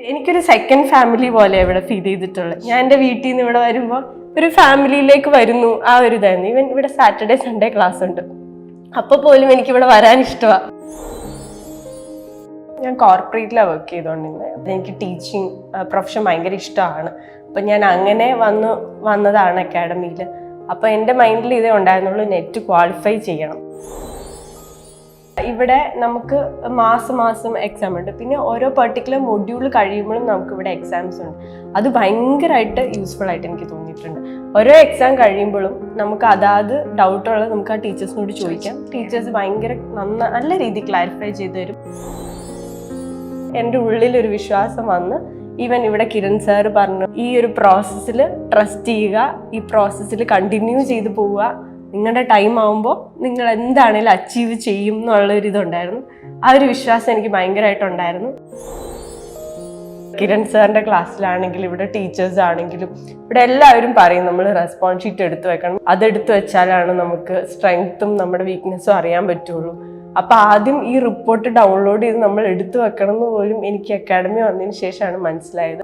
എനിക്കൊരു second family പോലെ ഇവിടെ ഫീൽ ചെയ്തിട്ടുള്ളത്. ഞാൻ എൻ്റെ വീട്ടിൽ നിന്ന് ഇവിടെ വരുമ്പോൾ ഒരു ഫാമിലിയിലേക്ക് വരുന്നു, ആ ഒരു ഇതായിരുന്നു. ഈവൻ ഇവിടെ സാറ്റർഡേ സൺഡേ ക്ലാസ് ഉണ്ട്, അപ്പോൾ പോലും എനിക്കിവിടെ വരാൻ ഇഷ്ടമാണ്. ഞാൻ കോർപ്പറേറ്റിലാണ് വർക്ക് ചെയ്തുകൊണ്ടിരുന്നത്. എനിക്ക് ടീച്ചിങ് പ്രൊഫഷൻ ഭയങ്കര ഇഷ്ടമാണ്. അപ്പം ഞാൻ അങ്ങനെ വന്നതാണ് അക്കാഡമിയിൽ. അപ്പോൾ എൻ്റെ മൈൻഡിൽ ഇതേ ഉണ്ടായിരുന്നുള്ളൂ, നെറ്റ് ക്വാളിഫൈ ചെയ്യണം. ഇവിടെ നമുക്ക് മാസം എക്സാം ഉണ്ട്. പിന്നെ ഓരോ പെർട്ടിക്കുലർ മൊഡ്യൂൾ കഴിയുമ്പോഴും നമുക്കിവിടെ എക്സാംസ് ഉണ്ട്. അത് ഭയങ്കരമായിട്ട് യൂസ്ഫുൾ ആയിട്ട് എനിക്ക് തോന്നിയിട്ടുണ്ട്. ഓരോ എക്സാം കഴിയുമ്പോഴും നമുക്ക് അതാത് ഡൗട്ടുള്ളത് നമുക്ക് ആ ടീച്ചേഴ്സിനോട് ചോദിക്കാം. ടീച്ചേഴ്സ് ഭയങ്കര നല്ല രീതിയിൽ ക്ലാരിഫൈ ചെയ്തു തരും. എൻ്റെ ഉള്ളിലൊരു വിശ്വാസം വന്ന് ഈവൻ ഇവിടെ കിരൺ സാർ പറഞ്ഞു, ഈ ഒരു പ്രോസസ്സിൽ ട്രസ്റ്റ് ചെയ്യുക, ഈ പ്രോസസ്സിൽ കണ്ടിന്യൂ ചെയ്ത് പോവുക, നിങ്ങളുടെ ടൈം ആകുമ്പോൾ നിങ്ങൾ എന്താണേലും അച്ചീവ് ചെയ്യും എന്നുള്ളൊരിതുണ്ടായിരുന്നു. ആ ഒരു വിശ്വാസം എനിക്ക് ഭയങ്കരമായിട്ടുണ്ടായിരുന്നു. കിരൺ സാറിൻ്റെ ക്ലാസ്സിലാണെങ്കിലും ഇവിടെ ടീച്ചേഴ്സ് ആണെങ്കിലും ഇവിടെ എല്ലാവരും പറയും നമ്മൾ റെസ്പോൺസ് ഷീറ്റ് എടുത്തു വെക്കണം. അതെടുത്തു വെച്ചാലാണ് നമുക്ക് സ്ട്രെങ്ത്തും നമ്മുടെ വീക്ക്നെസ്സും അറിയാൻ പറ്റുള്ളൂ. അപ്പം ആദ്യം ഈ റിപ്പോർട്ട് ഡൗൺലോഡ് ചെയ്ത് നമ്മൾ എടുത്തു വെക്കണം എന്ന് പോലും എനിക്ക് അക്കാഡമി വന്നതിന് ശേഷമാണ് മനസ്സിലായത്.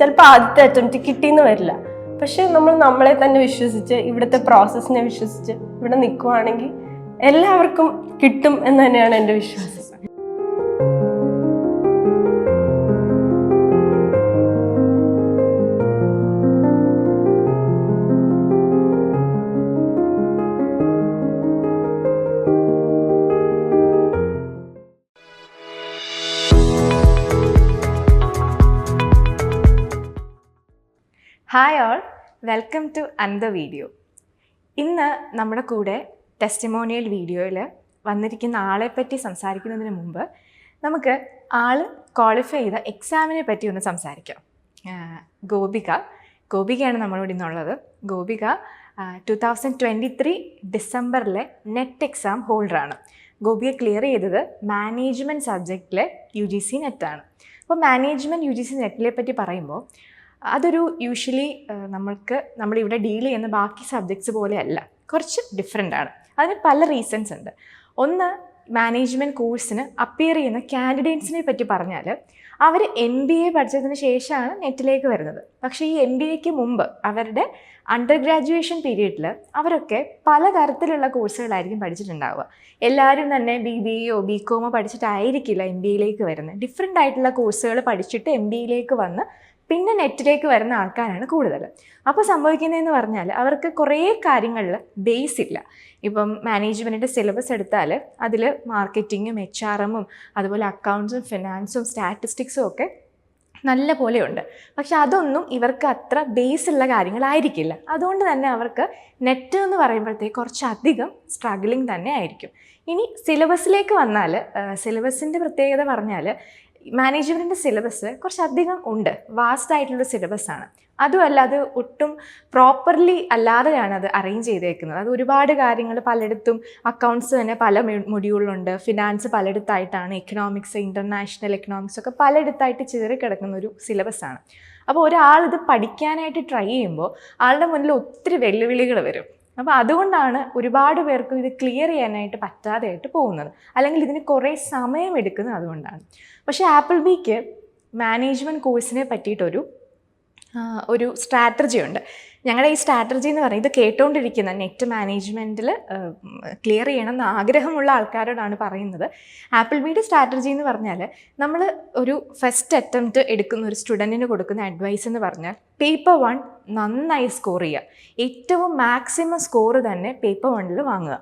ചിലപ്പോൾ ആദ്യത്തെ അറ്റംപ്റ്റ് കിട്ടിയെന്ന് വരില്ല, പക്ഷെ നമ്മൾ നമ്മളെ തന്നെ വിശ്വസിച്ച് ഇവിടുത്തെ പ്രോസസ്സിനെ വിശ്വസിച്ച് ഇവിടെ നിൽക്കുവാണെങ്കിൽ എല്ലാവർക്കും കിട്ടും എന്ന് തന്നെയാണ് എൻ്റെ വിശ്വാസം. Hi all, welcome to another video. ഇന്ന് നമ്മുടെ കൂടെ ടെസ്റ്റിമോണിയൽ വീഡിയോയിൽ വന്നിരിക്കുന്ന ആളെ പറ്റി സംസാരിക്കുന്നതിന് മുമ്പ് നമുക്ക് ആൾ ക്വാളിഫൈ ചെയ്ത എക്സാമിനെ പറ്റി ഒന്ന് സംസാരിക്കാം. ഗോപികയാണ് നമ്മളോട് ഇന്നുള്ളത്. ഗോപിക 2023 ഡിസംബറിലെ നെറ്റ് എക്സാം ഹോൾഡറാണ്. ഗോപിക ക്ലിയർ ചെയ്തത് മാനേജ്മെൻറ്റ് സബ്ജക്റ്റിലെ UGC നെറ്റാണ്. അപ്പോൾ മാനേജ്മെൻറ്റ് UGC നെറ്റിനെ പറ്റി പറയുമ്പോൾ അതൊരു യൂഷ്വലി നമ്മളിവിടെ ഡീൽ ചെയ്യുന്ന ബാക്കി സബ്ജക്ട്സ് പോലെയല്ല, കുറച്ച് ഡിഫറെൻ്റ് ആണ്. അതിന് പല റീസൺസ് ഉണ്ട്. ഒന്ന്, മാനേജ്മെൻറ്റ് കോഴ്സിന് അപ്പിയർ ചെയ്യുന്ന കാൻഡിഡേറ്റ്സിനെ പറ്റി പറഞ്ഞാൽ അവർ MBA പഠിച്ചതിന് ശേഷമാണ് നെറ്റിലേക്ക് വരുന്നത്. പക്ഷേ ഈ MBAക്ക് മുമ്പ് അവരുടെ അണ്ടർ ഗ്രാജുവേഷൻ പീരീഡിൽ അവരൊക്കെ പലതരത്തിലുള്ള കോഴ്സുകളായിരിക്കും പഠിച്ചിട്ടുണ്ടാവുക. എല്ലാവരും തന്നെ BBAയോ BCom പഠിച്ചിട്ടായിരിക്കില്ല MBAയിലേക്ക് വരുന്നത്. ഡിഫറെൻ്റ് ആയിട്ടുള്ള കോഴ്സുകൾ പഠിച്ചിട്ട് MBAയിലേക്ക് വന്ന് പിന്നെ നെറ്റിലേക്ക് വരുന്ന ആൾക്കാരാണ് കൂടുതൽ. അപ്പോൾ സംഭവിക്കുന്നതെന്ന് പറഞ്ഞാൽ അവർക്ക് കുറേ കാര്യങ്ങളിൽ ബേസ് ഇല്ല. ഇപ്പം മാനേജ്മെൻറ്റിൻ്റെ സിലബസ് എടുത്താൽ അതിൽ മാർക്കറ്റിങ്ങും HRMും അതുപോലെ അക്കൗണ്ട്സും ഫിനാൻസും സ്റ്റാറ്റിസ്റ്റിക്സും ഒക്കെ നല്ല പോലെയുണ്ട്. പക്ഷെ അതൊന്നും ഇവർക്ക് അത്ര ബേസ് ഉള്ള കാര്യങ്ങളായിരിക്കില്ല. അതുകൊണ്ട് തന്നെ അവർക്ക് നെറ്റ് എന്ന് പറയുമ്പോഴത്തേക്ക് കുറച്ചധികം സ്ട്രഗിളിങ് തന്നെ ആയിരിക്കും. ഇനി സിലബസിലേക്ക് വന്നാൽ സിലബസിൻ്റെ പ്രത്യേകത പറഞ്ഞാൽ മാനേജ്മെൻറ്റിൻ്റെ സിലബസ് കുറച്ചധികം ഉണ്ട്, വാസ്റ്റ് ആയിട്ടുള്ള സിലബസാണ്. അതുമല്ല, അത് ഒട്ടും പ്രോപ്പർലി അല്ലാതെയാണ് അത് അറേഞ്ച് ചെയ്തേക്കുന്നത്. അത് ഒരുപാട് കാര്യങ്ങൾ പലയിടത്തും, അക്കൗണ്ട്സ് തന്നെ പല മൊഡ്യൂളുണ്ട്, ഫിനാൻസ് പലയിടത്തായിട്ടാണ്, എക്കണോമിക്സ്, ഇൻ്റർനാഷണൽ എക്കണോമിക്സ് ഒക്കെ പലയിടത്തായിട്ട് ചിതറിക്കിടക്കുന്ന ഒരു സിലബസാണ്. അപ്പോൾ ഒരാളിത് പഠിക്കാനായിട്ട് ട്രൈ ചെയ്യുമ്പോൾ ആളുടെ മുന്നിൽ ഒത്തിരി വെല്ലുവിളികൾ വരും. അപ്പോൾ അതുകൊണ്ടാണ് ഒരുപാട് പേർക്കും ഇത് ക്ലിയർ ചെയ്യാനായിട്ട് പറ്റാതെയായിട്ട് പോകുന്നത്, അല്ലെങ്കിൽ ഇതിന് കുറേ സമയം എടുക്കുന്നത് അതുകൊണ്ടാണ്. പക്ഷേ ആപ്പിൾബിക്ക് മാനേജ്മെൻറ്റ് കോഴ്സിനെ പറ്റിയിട്ടൊരു സ്ട്രാറ്റജി ഉണ്ട്. ഞങ്ങളുടെ ഈ സ്ട്രാറ്റജി എന്ന് പറയുന്നത്, ഇത് കേട്ടുകൊണ്ടിരിക്കുന്ന നെറ്റ് മാനേജ്മെൻറ്റിൽ ക്ലിയർ ചെയ്യണമെന്ന് ആഗ്രഹമുള്ള ആൾക്കാരോടാണ് പറയുന്നത്. ആപ്പിൾബിയുടെ സ്ട്രാറ്റജി എന്ന് പറഞ്ഞാൽ, നമ്മൾ ഒരു ഫസ്റ്റ് അറ്റംപ്റ്റ് എടുക്കുന്ന ഒരു സ്റ്റുഡൻറ്റിന് കൊടുക്കുന്ന അഡ്വൈസ് എന്ന് പറഞ്ഞാൽ, പേപ്പർ 1 നന്നായി സ്കോർ ചെയ്യുക. ഏറ്റവും മാക്സിമം സ്കോർ തന്നെ പേപ്പർ 1 വാങ്ങുക.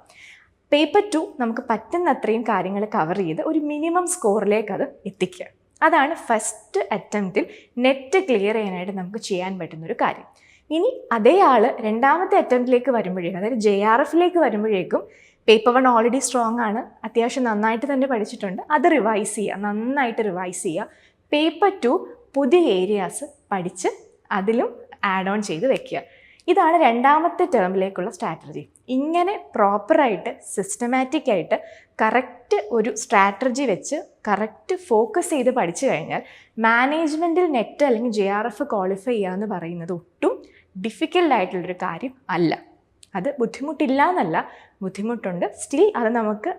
പേപ്പർ 2 നമുക്ക് പറ്റുന്ന അത്രയും കാര്യങ്ങൾ കവർ ചെയ്ത് ഒരു മിനിമം സ്കോറിലേക്ക് അത് എത്തിക്കുക. അതാണ് ഫസ്റ്റ് അറ്റംപ്റ്റിൽ നെറ്റ് ക്ലിയർ ചെയ്യാനായിട്ട് നമുക്ക് ചെയ്യാൻ പറ്റുന്നൊരു കാര്യം. ഇനി അതേ ആൾ രണ്ടാമത്തെ അറ്റംപ്റ്റിലേക്ക് വരുമ്പോഴേക്കും, അതായത് JRFലേക്ക് വരുമ്പോഴേക്കും പേപ്പർ 1 ഓൾറെഡി സ്ട്രോങ് ആണ്, അത്യാവശ്യം നന്നായിട്ട് തന്നെ പഠിച്ചിട്ടുണ്ട്, അത് റിവൈസ് ചെയ്യുക, നന്നായിട്ട് റിവൈസ് ചെയ്യുക. പേപ്പർ 2 പുതിയ ഏരിയാസ് പഠിച്ച് അതിലും ആഡ് ഓൺ ചെയ്ത് വെക്കുക. ഇതാണ് രണ്ടാമത്തെ ടേമിലേക്കുള്ള സ്ട്രാറ്റജി. ഇങ്ങനെ പ്രോപ്പറായിട്ട് സിസ്റ്റമാറ്റിക് ആയിട്ട് കറക്റ്റ് ഒരു സ്ട്രാറ്റജി വെച്ച് കറക്റ്റ് ഫോക്കസ് ചെയ്ത് പഠിച്ചു കഴിഞ്ഞാൽ മാനേജ്മെൻറ്റിൽ നെറ്റ് അല്ലെങ്കിൽ JRF ക്വാളിഫൈ ചെയ്യുക എന്ന് പറയുന്നത് ഒട്ടും ഡിഫിക്കൽട്ടായിട്ടുള്ളൊരു കാര്യം അല്ല. അത് ബുദ്ധിമുട്ടില്ല എന്നല്ല, ബുദ്ധിമുട്ടുണ്ട്. സ്റ്റിൽ അത് നമുക്ക്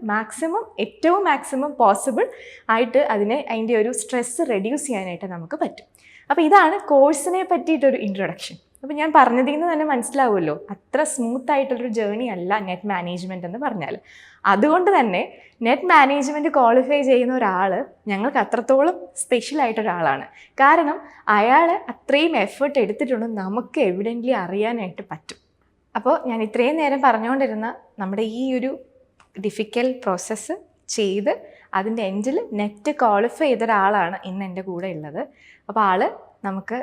ഏറ്റവും മാക്സിമം പോസിബിൾ ആയിട്ട് അതിൻ്റെ ഒരു സ്ട്രെസ്സ് റെഡ്യൂസ് ചെയ്യാനായിട്ട് നമുക്ക് പറ്റും. അപ്പോൾ ഇതാണ് കോഴ്സിനെ പറ്റിയിട്ടൊരു ഇൻട്രൊഡക്ഷൻ. അപ്പോൾ ഞാൻ പറഞ്ഞതിൽ നിന്ന് തന്നെ മനസ്സിലാവുമല്ലോ, അത്ര സ്മൂത്ത് ആയിട്ടുള്ളൊരു ജേർണി അല്ല നെറ്റ് മാനേജ്മെൻറ്റ് എന്ന് പറഞ്ഞാൽ. അതുകൊണ്ട് തന്നെ നെറ്റ് മാനേജ്മെൻറ്റ് ക്വാളിഫൈ ചെയ്യുന്ന ഒരാൾ ഞങ്ങൾക്ക് അത്രത്തോളം സ്പെഷ്യൽ ആയിട്ടൊരാളാണ്. കാരണം അയാൾ അത്രയും എഫേർട്ട് എടുത്തിട്ടുണ്ട് നമുക്ക് എവിഡൻ്റ്ലി അറിയാനായിട്ട് പറ്റും. അപ്പോൾ ഞാൻ ഇത്രയും നേരം പറഞ്ഞുകൊണ്ടിരുന്ന നമ്മുടെ ഈ ഒരു ഡിഫിക്കൽട്ട് പ്രോസസ്സ് ചെയ്ത് അതിൻ്റെ എൻഡിൽ നെറ്റ് ക്വാളിഫൈ ചെയ്ത ഒരാളാണ് ഇന്ന് എൻ്റെ കൂടെ ഉള്ളത്. അപ്പോൾ ആൾ നമുക്ക്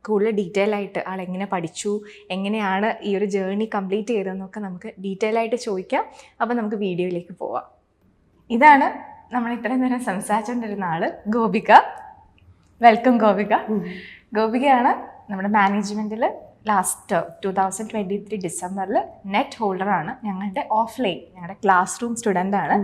കൂടുതൽ ഡീറ്റെയിൽ ആയിട്ട് ആൾ എങ്ങനെ പഠിച്ചു, എങ്ങനെയാണ് ഈ ഒരു ജേർണി കംപ്ലീറ്റ് ചെയ്തതെന്നൊക്കെ നമുക്ക് ഡീറ്റെയിൽ ആയിട്ട് ചോദിക്കാം. അപ്പോൾ നമുക്ക് വീഡിയോയിലേക്ക് പോവാം. ഇതാണ് നമ്മൾ ഇത്രയും നേരം സംസാരിച്ചുകൊണ്ടിരുന്ന ആൾ, ഗോപിക. വെൽക്കം ഗോപിക. ഗോപികയാണ് നമ്മുടെ മാനേജ്മെൻറ്റിൽ ലാസ്റ്റ് 2023 ഡിസംബറിൽ നെറ്റ് ഹോൾഡറാണ്. ഞങ്ങളുടെ ഞങ്ങളുടെ ക്ലാസ് റൂം സ്റ്റുഡൻ്റാണ്.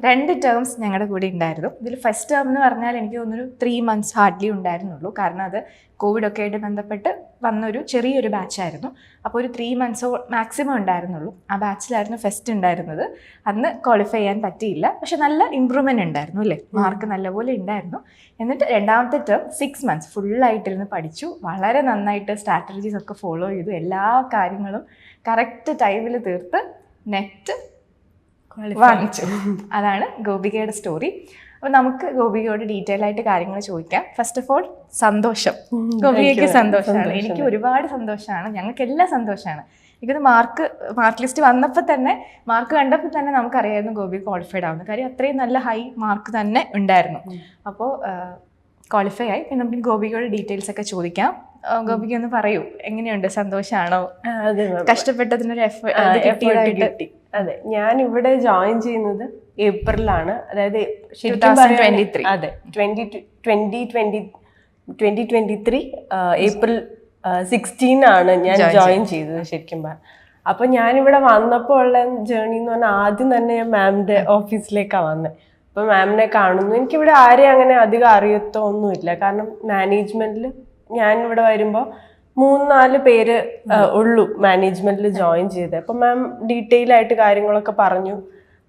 2 ടേംസ് ഞങ്ങളുടെ കൂടെ ഉണ്ടായിരുന്നു. ഇതിൽ ഫസ്റ്റ് ടേം എന്ന് പറഞ്ഞാൽ എനിക്ക് തോന്നുന്നൊരു 3 months ഹാർഡ്ലി ഉണ്ടായിരുന്നുള്ളൂ. കാരണം അത് കോവിഡൊക്കെ ആയിട്ട് ബന്ധപ്പെട്ട് വന്നൊരു ചെറിയൊരു ബാച്ചായിരുന്നു. അപ്പോൾ ഒരു 3 months മാക്സിമം ഉണ്ടായിരുന്നുള്ളൂ. ആ ബാച്ചിലായിരുന്നു ഫസ്റ്റ് ഉണ്ടായിരുന്നത്. അന്ന് ക്വാളിഫൈ ചെയ്യാൻ പറ്റിയില്ല. പക്ഷെ നല്ല ഇമ്പ്രൂവ്മെൻറ്റ് ഉണ്ടായിരുന്നു അല്ലേ, മാർക്ക് നല്ലപോലെ ഉണ്ടായിരുന്നു. എന്നിട്ട് രണ്ടാമത്തെ ടേം 6 months ഫുള്ളായിട്ടിരുന്ന് പഠിച്ചു. വളരെ നന്നായിട്ട് സ്ട്രാറ്റജീസ് ഒക്കെ ഫോളോ ചെയ്തു. എല്ലാ കാര്യങ്ങളും കറക്റ്റ് ടൈമിൽ തീർത്ത് നെറ്റ് വാങ്ങിച്ചു. അതാണ് ഗോപികയുടെ സ്റ്റോറി. അപ്പോൾ നമുക്ക് ഗോപികയോട് ഡീറ്റെയിൽ ആയിട്ട് കാര്യങ്ങൾ ചോദിക്കാം. ഫസ്റ്റ് ഓഫ് ഓൾ സന്തോഷം. ഗോപികയ്ക്ക് സന്തോഷമാണ്, എനിക്ക് ഒരുപാട് സന്തോഷമാണ്, ഞങ്ങൾക്കെല്ലാം സന്തോഷമാണ്. എനിക്കത് മാർക്ക് ലിസ്റ്റ് വന്നപ്പോൾ തന്നെ, മാർക്ക് കണ്ടപ്പോൾ തന്നെ നമുക്കറിയായിരുന്നു ഗോപി ക്വാളിഫൈഡ് ആവുന്നു. കാര്യം അത്രയും നല്ല ഹൈ മാർക്ക് തന്നെ ഉണ്ടായിരുന്നു. അപ്പോൾ ക്വാളിഫൈ ആയി. പിന്നെ നമുക്ക് ഗോപികയുടെ ഡീറ്റെയിൽസ് ഒക്കെ ചോദിക്കാം. ഗോപിക ഒന്ന് പറയൂ, എങ്ങനെയുണ്ട്? സന്തോഷമാണോ? കഷ്ടപ്പെട്ടതിനൊരു കിട്ടി. അതെ, ഞാൻ ഇവിടെ ജോയിൻ ചെയ്യുന്നത് ഏപ്രിലാണ്. അതായത് 2023. അതെ, 2023 ഏപ്രിൽ 16 ആണ് ഞാൻ ജോയിൻ ചെയ്തത് ശരിക്കും പറഞ്ഞാൽ. അപ്പൊ ഞാനിവിടെ വന്നപ്പോൾ ഉള്ള ജേർണി എന്ന് പറഞ്ഞാൽ ആദ്യം തന്നെ ഞാൻ മാമിന്റെ ഓഫീസിലേക്കാണ് വന്നത്. അപ്പൊ മാമിനെ കാണുന്നു. എനിക്കിവിടെ ആരെയും അങ്ങനെ അധികം അറിയത്തൊന്നുമില്ല. കാരണം മാനേജ്മെന്റിൽ ഞാൻ ഇവിടെ വരുമ്പോൾ 3-4 പേര് ഉള്ളൂ മാനേജ്മെന്റിൽ ജോയിൻ ചെയ്തത്. അപ്പം മാം ഡീറ്റെയിൽ ആയിട്ട് കാര്യങ്ങളൊക്കെ പറഞ്ഞു.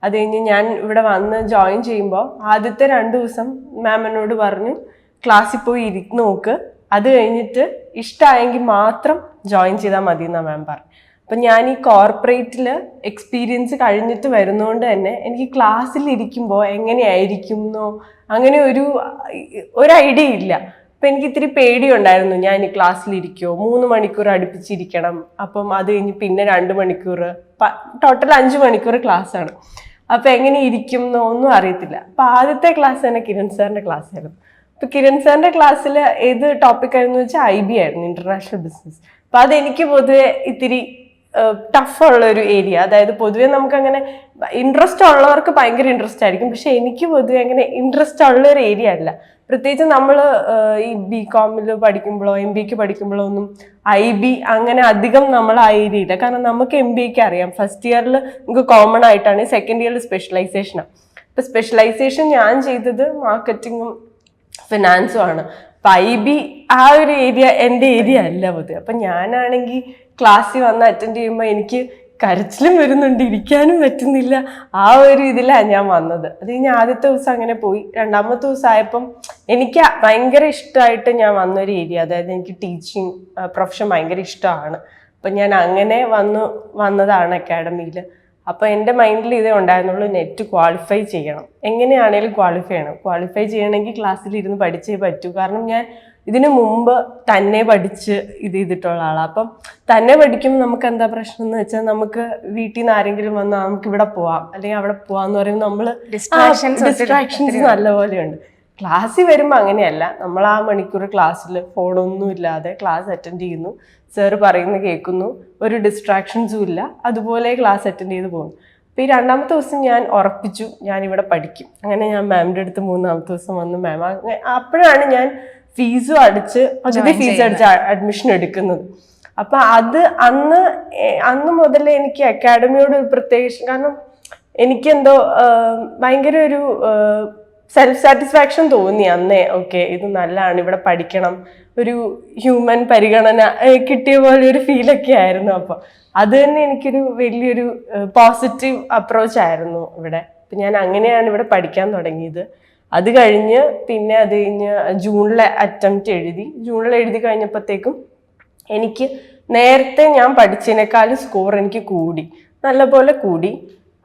അത് കഴിഞ്ഞ് ഞാൻ ഇവിടെ വന്ന് ജോയിൻ ചെയ്യുമ്പോൾ ആദ്യത്തെ 2 ദിവസം മാം എന്നോട് പറഞ്ഞു, ക്ലാസ്സിൽ പോയി ഇരുന്ന് നോക്ക്, അത് കഴിഞ്ഞിട്ട് ഇഷ്ടമായെങ്കിൽ മാത്രം ജോയിൻ ചെയ്താൽ മതി എന്നാണ് മാം പറഞ്ഞു. അപ്പം ഞാൻ ഈ കോർപ്പറേറ്റിൽ എക്സ്പീരിയൻസ് കഴിഞ്ഞിട്ട് വരുന്നതുകൊണ്ട് തന്നെ എനിക്ക് ക്ലാസ്സിൽ ഇരിക്കുമ്പോൾ എങ്ങനെയായിരിക്കും എന്നോ അങ്ങനെ ഒരു ഐഡിയ ഇല്ല. അപ്പം എനിക്ക് ഇത്തിരി പേടിയുണ്ടായിരുന്നു. ഞാൻ ഈ ക്ലാസ്സിലിരിക്കുമോ, 3 മണിക്കൂർ അടുപ്പിച്ചിരിക്കണം. അപ്പം അത് കഴിഞ്ഞ് പിന്നെ 2 മണിക്കൂർ, ടോട്ടൽ 5 മണിക്കൂർ ക്ലാസ്സാണ്. അപ്പം എങ്ങനെ ഇരിക്കും എന്നോ ഒന്നും അറിയത്തില്ല. അപ്പം ആദ്യത്തെ ക്ലാസ് തന്നെ കിരൺ സാറിൻ്റെ ക്ലാസ് ആയിരുന്നു. അപ്പം കിരൺ സാറിൻ്റെ ക്ലാസ്സിൽ ഏത് ടോപ്പിക്കായിരുന്നു വെച്ചാൽ IB ആയിരുന്നു, ഇന്റർനാഷണൽ ബിസിനസ്. അപ്പം അതെനിക്ക് പൊതുവെ ഇത്തിരി ടഫുള്ളൊരു ഏരിയ. അതായത് പൊതുവെ നമുക്കങ്ങനെ ഇൻട്രസ്റ്റ് ഉള്ളവർക്ക് ഭയങ്കര ഇൻട്രസ്റ്റ് ആയിരിക്കും. പക്ഷെ എനിക്ക് പൊതുവെ അങ്ങനെ ഇൻട്രസ്റ്റ് ഉള്ളൊരു ഏരിയ അല്ല. പ്രത്യേകിച്ച് നമ്മൾ ഈ BCom പഠിക്കുമ്പോഴോ MBAക്ക് പഠിക്കുമ്പോഴോ ഒന്നും IB അങ്ങനെ അധികം നമ്മൾ ആ ഏരിയയില്ല. കാരണം നമുക്ക് MBAക്ക് അറിയാം, ഫസ്റ്റ് ഇയറിൽ നമുക്ക് കോമൺ ആയിട്ടാണ്, സെക്കൻഡ് ഇയറിൽ സ്പെഷ്യലൈസേഷനാണ്. ഇപ്പം സ്പെഷ്യലൈസേഷൻ ഞാൻ ചെയ്തത് മാർക്കറ്റിങ്ങും ഫിനാൻസും ആണ്. അപ്പം IB ആ ഒരു ഏരിയ എൻ്റെ ഏരിയ അല്ല പൊതുവെ. അപ്പം ഞാനാണെങ്കിൽ ക്ലാസ്സിൽ വന്ന് അറ്റൻഡ് ചെയ്യുമ്പോൾ എനിക്ക് കരച്ചിലും വരുന്നുണ്ട്, ഇരിക്കാനും പറ്റുന്നില്ല. ആ ഒരു ഇതിലാണ് ഞാൻ വന്നത്. അത് കഴിഞ്ഞ് ആദ്യത്തെ ദിവസം അങ്ങനെ പോയി. രണ്ടാമത്തെ ദിവസം ആയപ്പം എനിക്ക് ഭയങ്കര ഇഷ്ടമായിട്ട് ഞാൻ വന്നൊരു ഏരിയ, അതായത് എനിക്ക് ടീച്ചിങ് പ്രൊഫഷൻ ഭയങ്കര ഇഷ്ടമാണ്. അപ്പം ഞാൻ അങ്ങനെ വന്നതാണ് അക്കാഡമിയിൽ. അപ്പോൾ എൻ്റെ മൈൻഡിൽ ഇതേ ഉണ്ടായിരുന്നുള്ളൂ, നെറ്റ് ക്വാളിഫൈ ചെയ്യണം, എങ്ങനെയാണേലും ക്വാളിഫൈ ചെയ്യണം. ക്വാളിഫൈ ചെയ്യണമെങ്കിൽ ക്ലാസ്സിലിരുന്ന് പഠിച്ചേ പറ്റൂ. കാരണം ഞാൻ ഇതിനു മുമ്പ് തന്നെ പഠിച്ച് ചെയ്തിട്ടുള്ള ആളാണ്. അപ്പം തന്നെ പഠിക്കുമ്പോൾ നമുക്ക് എന്താ പ്രശ്നം എന്ന് വെച്ചാൽ, നമുക്ക് വീട്ടിൽ നിന്ന് ആരെങ്കിലും വന്നാൽ നമുക്ക് ഇവിടെ പോവാം അല്ലെങ്കിൽ അവിടെ പോവാന്ന് പറയുമ്പോൾ നമ്മൾ ഡിസ്ട്രാക്ഷൻസ് നല്ലപോലെയുണ്ട്. ക്ലാസ്സിൽ വരുമ്പോൾ അങ്ങനെയല്ല. നമ്മൾ ആ മണിക്കൂർ ക്ലാസ്സിൽ ഫോണൊന്നും ഇല്ലാതെ ക്ലാസ് അറ്റൻഡ് ചെയ്യുന്നു, സാറ് പറയുന്നത് കേൾക്കുന്നു, ഒരു ഡിസ്ട്രാക്ഷൻസും ഇല്ല, അതുപോലെ ക്ലാസ് അറ്റൻഡ് ചെയ്ത് പോകുന്നു. അപ്പോൾ ഈ രണ്ടാമത്തെ ദിവസം ഞാൻ ഉറപ്പിച്ചു ഞാനിവിടെ പഠിക്കും. അങ്ങനെ ഞാൻ മാമിൻ്റെ അടുത്ത് 3-ാമത്തെ ദിവസം വന്നു. മാം അപ്പോഴാണ് ഞാൻ ഫീസും അടിച്ച് അഡ്മിഷൻ എടുക്കുന്നത്. അപ്പം അത് അന്ന് മുതൽ എനിക്ക് അക്കാഡമിയോട് പ്രത്യേകിച്ച്, കാരണം എനിക്കെന്തോ ഭയങ്കര ഒരു സെൽഫ് സാറ്റിസ്ഫാക്ഷൻ തോന്നി അന്നേ. ഓക്കെ, ഇത് നല്ലതാണ്, ഇവിടെ പഠിക്കണം, ഒരു ഹ്യൂമൻ പരിഗണന കിട്ടിയ പോലെ ഒരു ഫീലൊക്കെ ആയിരുന്നു. അപ്പോൾ അത് തന്നെ എനിക്കൊരു വലിയൊരു പോസിറ്റീവ് അപ്രോച്ച് ആയിരുന്നു ഇവിടെ. അപ്പം ഞാൻ അങ്ങനെയാണ് ഇവിടെ പഠിക്കാൻ തുടങ്ങിയത്. അത് കഴിഞ്ഞ് പിന്നെ അത് കഴിഞ്ഞ് ജൂണിലെ അറ്റംപ്റ്റ് എഴുതി. ജൂണിൽ എഴുതി കഴിഞ്ഞപ്പോഴത്തേക്കും എനിക്ക് നേരത്തെ ഞാൻ പഠിച്ചതിനേക്കാളും സ്കോർ എനിക്ക് കൂടി, നല്ലപോലെ കൂടി.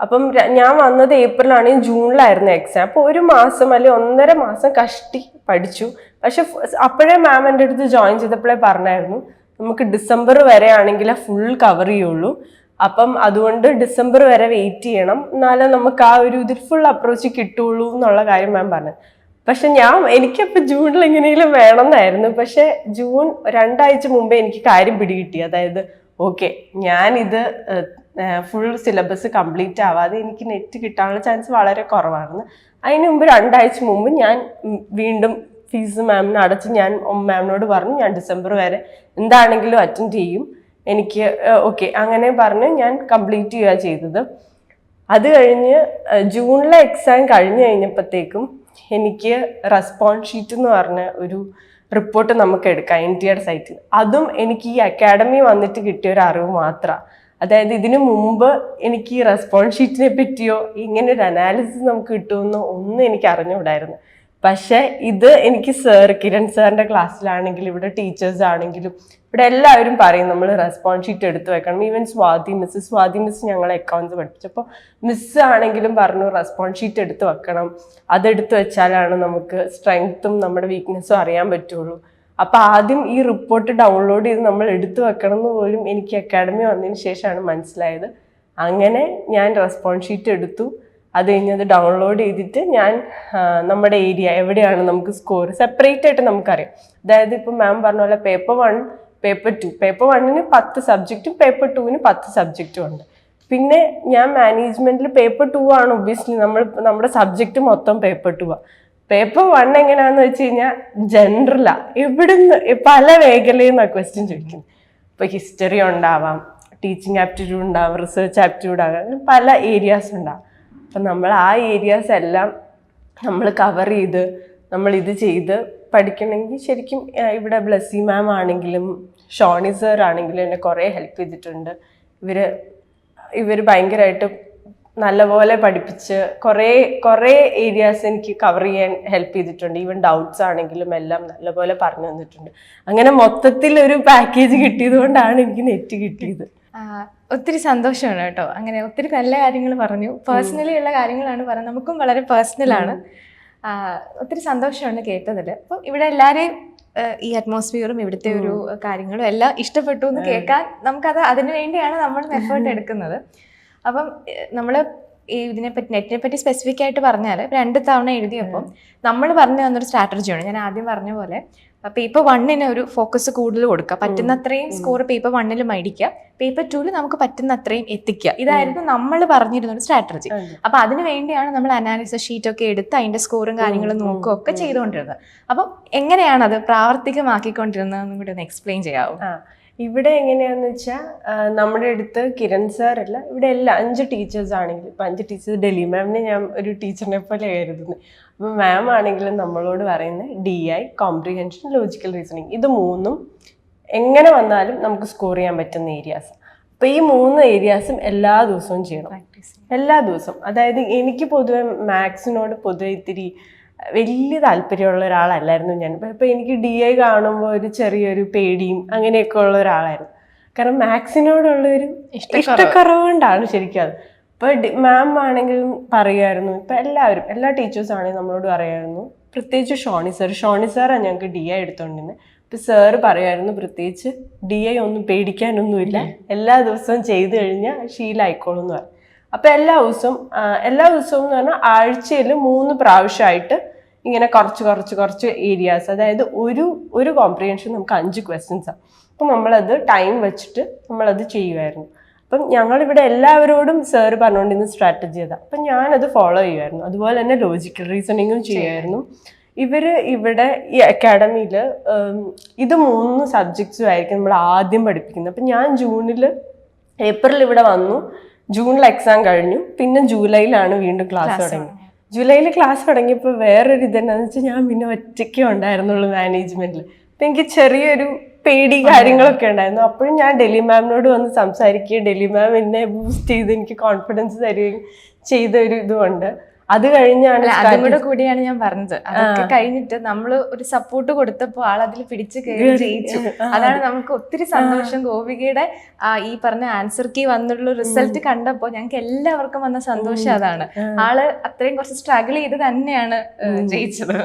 അപ്പം ഞാൻ വന്നത് ഏപ്രിലാണെങ്കിൽ ജൂണിലായിരുന്നു എക്സാം. അപ്പോൾ ഒരു മാസം അല്ലെങ്കിൽ 1.5 മാസം കഷ്ടി പഠിച്ചു. പക്ഷെ അപ്പോഴേ മാം എൻ്റെ അടുത്ത് ജോയിൻ ചെയ്തപ്പോഴേ പറഞ്ഞായിരുന്നു നമുക്ക് ഡിസംബർ വരെ ആണെങ്കിലേ ഫുൾ കവർ ചെയ്യുള്ളൂ. അപ്പം അതുകൊണ്ട് ഡിസംബർ വരെ വെയിറ്റ് ചെയ്യണം, എന്നാലേ നമുക്ക് ആ ഒരു ഇതിൽ ഫുൾ അപ്രോച്ച് കിട്ടുള്ളൂ എന്നുള്ള കാര്യം മാം പറഞ്ഞു. പക്ഷെ എനിക്കപ്പോൾ ജൂണിൽ എങ്ങനെയെങ്കിലും വേണമെന്നായിരുന്നു. പക്ഷെ ജൂൺ 2 ആഴ്ച മുമ്പേ എനിക്ക് കാര്യം പിടികിട്ടി. അതായത് ഓക്കെ, ഞാനിത് ഫുൾ സിലബസ് കംപ്ലീറ്റ് ആവാതെ എനിക്ക് നെറ്റ് കിട്ടാനുള്ള ചാൻസ് വളരെ കുറവായിരുന്നു. അതിന് മുമ്പ് 2 ആഴ്ച മുമ്പ് ഞാൻ വീണ്ടും ഫീസ് മാമിന് അടച്ച് ഞാൻ മാമിനോട് പറഞ്ഞു ഞാൻ ഡിസംബർ വരെ എന്താണെങ്കിലും അറ്റൻഡ് ചെയ്യും, എനിക്ക് ഓക്കെ അങ്ങനെ പറഞ്ഞ് ഞാൻ കംപ്ലീറ്റ് ചെയ്യുക ചെയ്തത്. അത് കഴിഞ്ഞ് ജൂണിലെ എക്സാം കഴിഞ്ഞ് കഴിഞ്ഞപ്പോഴത്തേക്കും എനിക്ക് റെസ്പോൺസ് ഷീറ്റ് എന്ന് പറഞ്ഞ ഒരു റിപ്പോർട്ട് നമുക്ക് എടുക്കാം NTR സൈറ്റിൽ. അതും എനിക്ക് ഈ അക്കാഡമി വന്നിട്ട് കിട്ടിയ ഒരു അറിവ് മാത്രമാണ്. അതായത് ഇതിനു മുമ്പ് എനിക്ക് ഈ റെസ്പോൺസ് ഷീറ്റിനെ പറ്റിയോ ഇങ്ങനെ ഒരു അനാലിസിസ് നമുക്ക് കിട്ടുമെന്നോ ഒന്നും എനിക്ക് അറിഞ്ഞുകൂടായിരുന്നു. പക്ഷെ ഇത് എനിക്ക് കിരൺ സാറിൻ്റെ ക്ലാസ്സിലാണെങ്കിലും ഇവിടെ ടീച്ചേഴ്സ് ആണെങ്കിലും ഇവിടെ എല്ലാവരും പറയും നമ്മൾ റെസ്പോൺസ് ഷീറ്റ് എടുത്തു വെക്കണം. ഈവൻ സ്വാതി മിസ് ഞങ്ങളെ അക്കൗണ്ട്സ് പഠിപ്പിച്ചപ്പോൾ മിസ് ആണെങ്കിലും പറഞ്ഞു റെസ്പോൺസ് ഷീറ്റ് എടുത്ത് വെക്കണം, അതെടുത്ത് വെച്ചാലാണ് നമുക്ക് സ്ട്രെങ്ത്തും നമ്മുടെ വീക്ക്നെസ്സും അറിയാൻ പറ്റുള്ളൂ. അപ്പം ആദ്യം ഈ റിപ്പോർട്ട് ഡൗൺലോഡ് ചെയ്ത് നമ്മൾ എടുത്തു വെക്കണം എന്ന് പോലും എനിക്ക് അക്കാഡമി വന്നതിന് ശേഷമാണ് മനസ്സിലായത്. അങ്ങനെ ഞാൻ റെസ്പോൺസ് ഷീറ്റ് എടുത്തു. അത് കഴിഞ്ഞ് അത് ഡൗൺലോഡ് ചെയ്തിട്ട് ഞാൻ നമ്മുടെ ഏരിയ എവിടെയാണ് നമുക്ക് സ്കോർ സെപ്പറേറ്റ് ആയിട്ട് നമുക്കറിയാം. അതായത് ഇപ്പം മാം പറഞ്ഞ പോലെ പേപ്പർ 1 പേപ്പർ 2, പേപ്പർ 1-ന് 10 സബ്ജക്റ്റും പേപ്പർ 2-ന് 10 സബ്ജക്റ്റും ഉണ്ട്. പിന്നെ ഞാൻ മാനേജ്മെന്റിൽ പേപ്പർ 2 ആണ് ഒബ്വിയസ്ലി നമ്മുടെ സബ്ജക്റ്റ് മൊത്തം പേപ്പർ 2 പേപ്പർ 1 എങ്ങനെയാന്ന് വെച്ച് കഴിഞ്ഞാൽ ജനറലാ, എവിടുന്ന് പല മേഖലയിൽ നിന്നാണ് ക്വസ്റ്റ്യൻ ചോദിക്കുന്നത്. ഇപ്പോൾ ഹിസ്റ്ററി ഉണ്ടാവാം, ടീച്ചിങ് ആപ്റ്റിറ്റ്യൂഡ് ഉണ്ടാവാം, റിസർച്ച് ആപ്റ്റിറ്റ്യൂഡ് ആകാം, അങ്ങനെ പല ഏരിയാസ് ഉണ്ടാവും. അപ്പം നമ്മൾ ആ ഏരിയാസ് എല്ലാം നമ്മൾ കവർ ചെയ്ത് നമ്മളിത് ചെയ്ത് പഠിക്കണമെങ്കിൽ ശരിക്കും ഇവിടെ ബ്ലസ്സി മാം ആണെങ്കിലും ഷോണി സർ ആണെങ്കിലും എന്നെ കുറേ ഹെൽപ്പ് ചെയ്തിട്ടുണ്ട്. ഇവർ ഭയങ്കരമായിട്ട് നല്ലപോലെ പഠിപ്പിച്ച് കുറേ ഏരിയാസ് എനിക്ക് കവർ ചെയ്യാൻ ഹെൽപ്പ് ചെയ്തിട്ടുണ്ട്. ഈവൻ ഡൗട്ട്സ് ആണെങ്കിലും എല്ലാം നല്ലപോലെ പറഞ്ഞു തന്നിട്ടുണ്ട്. അങ്ങനെ മൊത്തത്തിൽ ഒരു പാക്കേജ് കിട്ടിയത് കൊണ്ടാണ് എനിക്ക് നെറ്റ് കിട്ടിയത്. ഒത്തിരി സന്തോഷമാണ് കേട്ടോ. അങ്ങനെ ഒത്തിരി നല്ല കാര്യങ്ങൾ പറഞ്ഞു, പേഴ്സണലി ഉള്ള കാര്യങ്ങളാണ് പറഞ്ഞത്, നമുക്കും വളരെ പേഴ്സണലാണ്. ഒത്തിരി സന്തോഷമാണ് കേട്ടതിൽ. അപ്പം ഇവിടെ എല്ലാവരെയും ഈ അറ്റ്മോസ്ഫിയറും ഇവിടുത്തെ ഒരു കാര്യങ്ങളും എല്ലാം ഇഷ്ടപ്പെട്ടു എന്ന് കേൾക്കാൻ നമുക്കത് അതിനു വേണ്ടിയാണ് നമ്മൾ എഫേർട്ട് എടുക്കുന്നത്. അപ്പം നമ്മൾ ഇതിനെപ്പറ്റി നെറ്റിനെ പറ്റി സ്പെസിഫിക് ആയിട്ട് പറഞ്ഞാൽ 2 തവണ എഴുതിയപ്പം നമ്മൾ പറഞ്ഞു തന്നൊരു സ്ട്രാറ്റജിയാണ്. ഞാൻ ആദ്യം പറഞ്ഞ പോലെ പേപ്പർ 1-ന് ഒരു ഫോക്കസ് കൂടുതൽ കൊടുക്കുക, പറ്റുന്നത്രയും സ്കോർ പേപ്പർ 1-ൽ മേടിക്കുക, പേപ്പർ 2-ൽ നമുക്ക് പറ്റുന്നത്രയും എത്തിക്കുക. ഇതായിരുന്നു നമ്മൾ പറഞ്ഞിരുന്ന ഒരു സ്ട്രാറ്റജി. അപ്പൊ അതിനു വേണ്ടിയാണ് നമ്മൾ അനാലിസിസ് ഷീറ്റ് ഒക്കെ എടുത്ത് അതിന്റെ സ്കോറും കാര്യങ്ങളും നോക്കുകയൊക്കെ ചെയ്തുകൊണ്ടിരുന്നത്. അപ്പം എങ്ങനെയാണ് അത് പ്രാവർത്തികമാക്കിക്കൊണ്ടിരുന്നതെന്നും കൂടി ഒന്ന് എക്സ്പ്ലെയിൻ ചെയ്യാവോ? ഇവിടെ എങ്ങനെയാന്ന് വെച്ചാൽ നമ്മുടെ അടുത്ത് കിരൺ സാറല്ല, ഇവിടെ എല്ലാ 5 ടീച്ചേഴ്സ് ആണെങ്കിലും, ഇപ്പം 5 ടീച്ചേഴ്സ് ഡൽഹി മാമിനെ ഞാൻ ഒരു ടീച്ചറിനെ പോലെ കരുതുന്നത്. അപ്പം മാം ആണെങ്കിലും നമ്മളോട് പറയുന്നത് DI, കോംപ്രിഹെൻഷൻ, ലോജിക്കൽ റീസണിങ്, ഇത് 3ഉം എങ്ങനെ വന്നാലും നമുക്ക് സ്കോർ ചെയ്യാൻ പറ്റുന്ന ഏരിയാസ്. അപ്പോൾ ഈ 3 ഏരിയാസും എല്ലാ ദിവസവും ചെയ്യണം, എല്ലാ ദിവസവും. അതായത് എനിക്ക് പൊതുവെ മാത്സിനോട് പൊതുവെ ഇത്തിരി വലിയ താല്പര്യമുള്ള ഒരാളല്ലായിരുന്നു ഞാൻ. ഇപ്പം എനിക്ക് DI കാണുമ്പോൾ ഒരു ചെറിയൊരു പേടിയും അങ്ങനെയൊക്കെ ഉള്ള ഒരാളായിരുന്നു. കാരണം മാത്സിനോടുള്ളൊരു ഇഷ്ടക്കുറവുകൊണ്ടാണ് ശരിക്കും അത്. ഇപ്പോൾ മാം ആണെങ്കിലും പറയുമായിരുന്നു, ഇപ്പം എല്ലാ ടീച്ചേഴ്സ് ആണെങ്കിലും നമ്മളോട് പറയുമായിരുന്നു, പ്രത്യേകിച്ച് ഷോണി സാറാണ് ഞങ്ങൾക്ക് DI എടുത്തുകൊണ്ടിരുന്നത്. ഇപ്പം സാറ് പറയുമായിരുന്നു പ്രത്യേകിച്ച് DI ഒന്നും പേടിക്കാനൊന്നുമില്ല, എല്ലാ ദിവസവും ചെയ്ത് കഴിഞ്ഞാൽ ശീലമായിക്കോളും എന്ന് പറയും. അപ്പം എല്ലാ ദിവസവും എന്ന് പറഞ്ഞാൽ ആഴ്ചയിൽ 3 പ്രാവശ്യമായിട്ട് ഇങ്ങനെ കുറച്ച് ഏരിയാസ്, അതായത് ഒരു കോംപ്രിഹെൻഷൻ നമുക്ക് 5 ക്വസ്റ്റ്യൻസാണ്. അപ്പം നമ്മളത് ടൈം വെച്ചിട്ട് നമ്മളത് ചെയ്യുമായിരുന്നു. അപ്പം ഞങ്ങളിവിടെ എല്ലാവരോടും സാറ് പറഞ്ഞുകൊണ്ടിരുന്ന സ്ട്രാറ്റജി അതാണ്. അപ്പം ഞാനത് ഫോളോ ചെയ്യുമായിരുന്നു. അതുപോലെ തന്നെ ലോജിക്കൽ റീസണിങ്ങും ചെയ്യുമായിരുന്നു. ഇവിടെ ഈ അക്കാഡമിയിൽ ഇത് 3 സബ്ജക്ട്സും ആയിരിക്കും നമ്മൾ ആദ്യം പഠിപ്പിക്കുന്നത്. അപ്പം ഞാൻ ഏപ്രിൽ ഇവിടെ വന്നു, ജൂണിൽ എക്സാം കഴിഞ്ഞു, പിന്നെ ജൂലൈയിലാണ് വീണ്ടും ക്ലാസ് തുടങ്ങി. ജൂലൈയിൽ ക്ലാസ് തുടങ്ങിയപ്പോൾ വേറൊരു ഇതെന്നാന്ന് വെച്ചാൽ ഞാൻ പിന്നെ ഒറ്റയ്ക്കേ ഉണ്ടായിരുന്നുള്ളൂ മാനേജ്മെന്റിൽ. അപ്പം എനിക്ക് ചെറിയൊരു പേടി കാര്യങ്ങളൊക്കെ ഉണ്ടായിരുന്നു. അപ്പോഴും ഞാൻ ഡെലി മാമിനോട് വന്ന് സംസാരിക്കുകയും ഡെലി മാം എന്നെ ബൂസ്റ്റ് ചെയ്ത് എനിക്ക് കോൺഫിഡൻസ് തരികയും ചെയ്ത ഒരു ഇതുകൊണ്ട്. അത് കഴിഞ്ഞാണ് അതും കൂടെ കൂടിയാണ് ഞാൻ പറഞ്ഞത്. അതൊക്കെ കഴിഞ്ഞിട്ട് നമ്മൾ ഒരു സപ്പോർട്ട് കൊടുത്തപ്പോൾ ആൾ അതിൽ പിടിച്ചു കയറി ജയിച്ചു. അതാണ് നമുക്ക് ഒത്തിരി സന്തോഷം. ഗോപികയുടെ ഈ പറഞ്ഞ ആൻസർ കീ വന്നുള്ള റിസൾട്ട് കണ്ടപ്പോൾ ഞങ്ങൾക്ക് എല്ലാവർക്കും വന്ന സന്തോഷം അതാണ്. ആള് അത്രയും കുറച്ച് സ്ട്രഗിൾ ചെയ്ത് തന്നെയാണ് ജയിച്ചത്.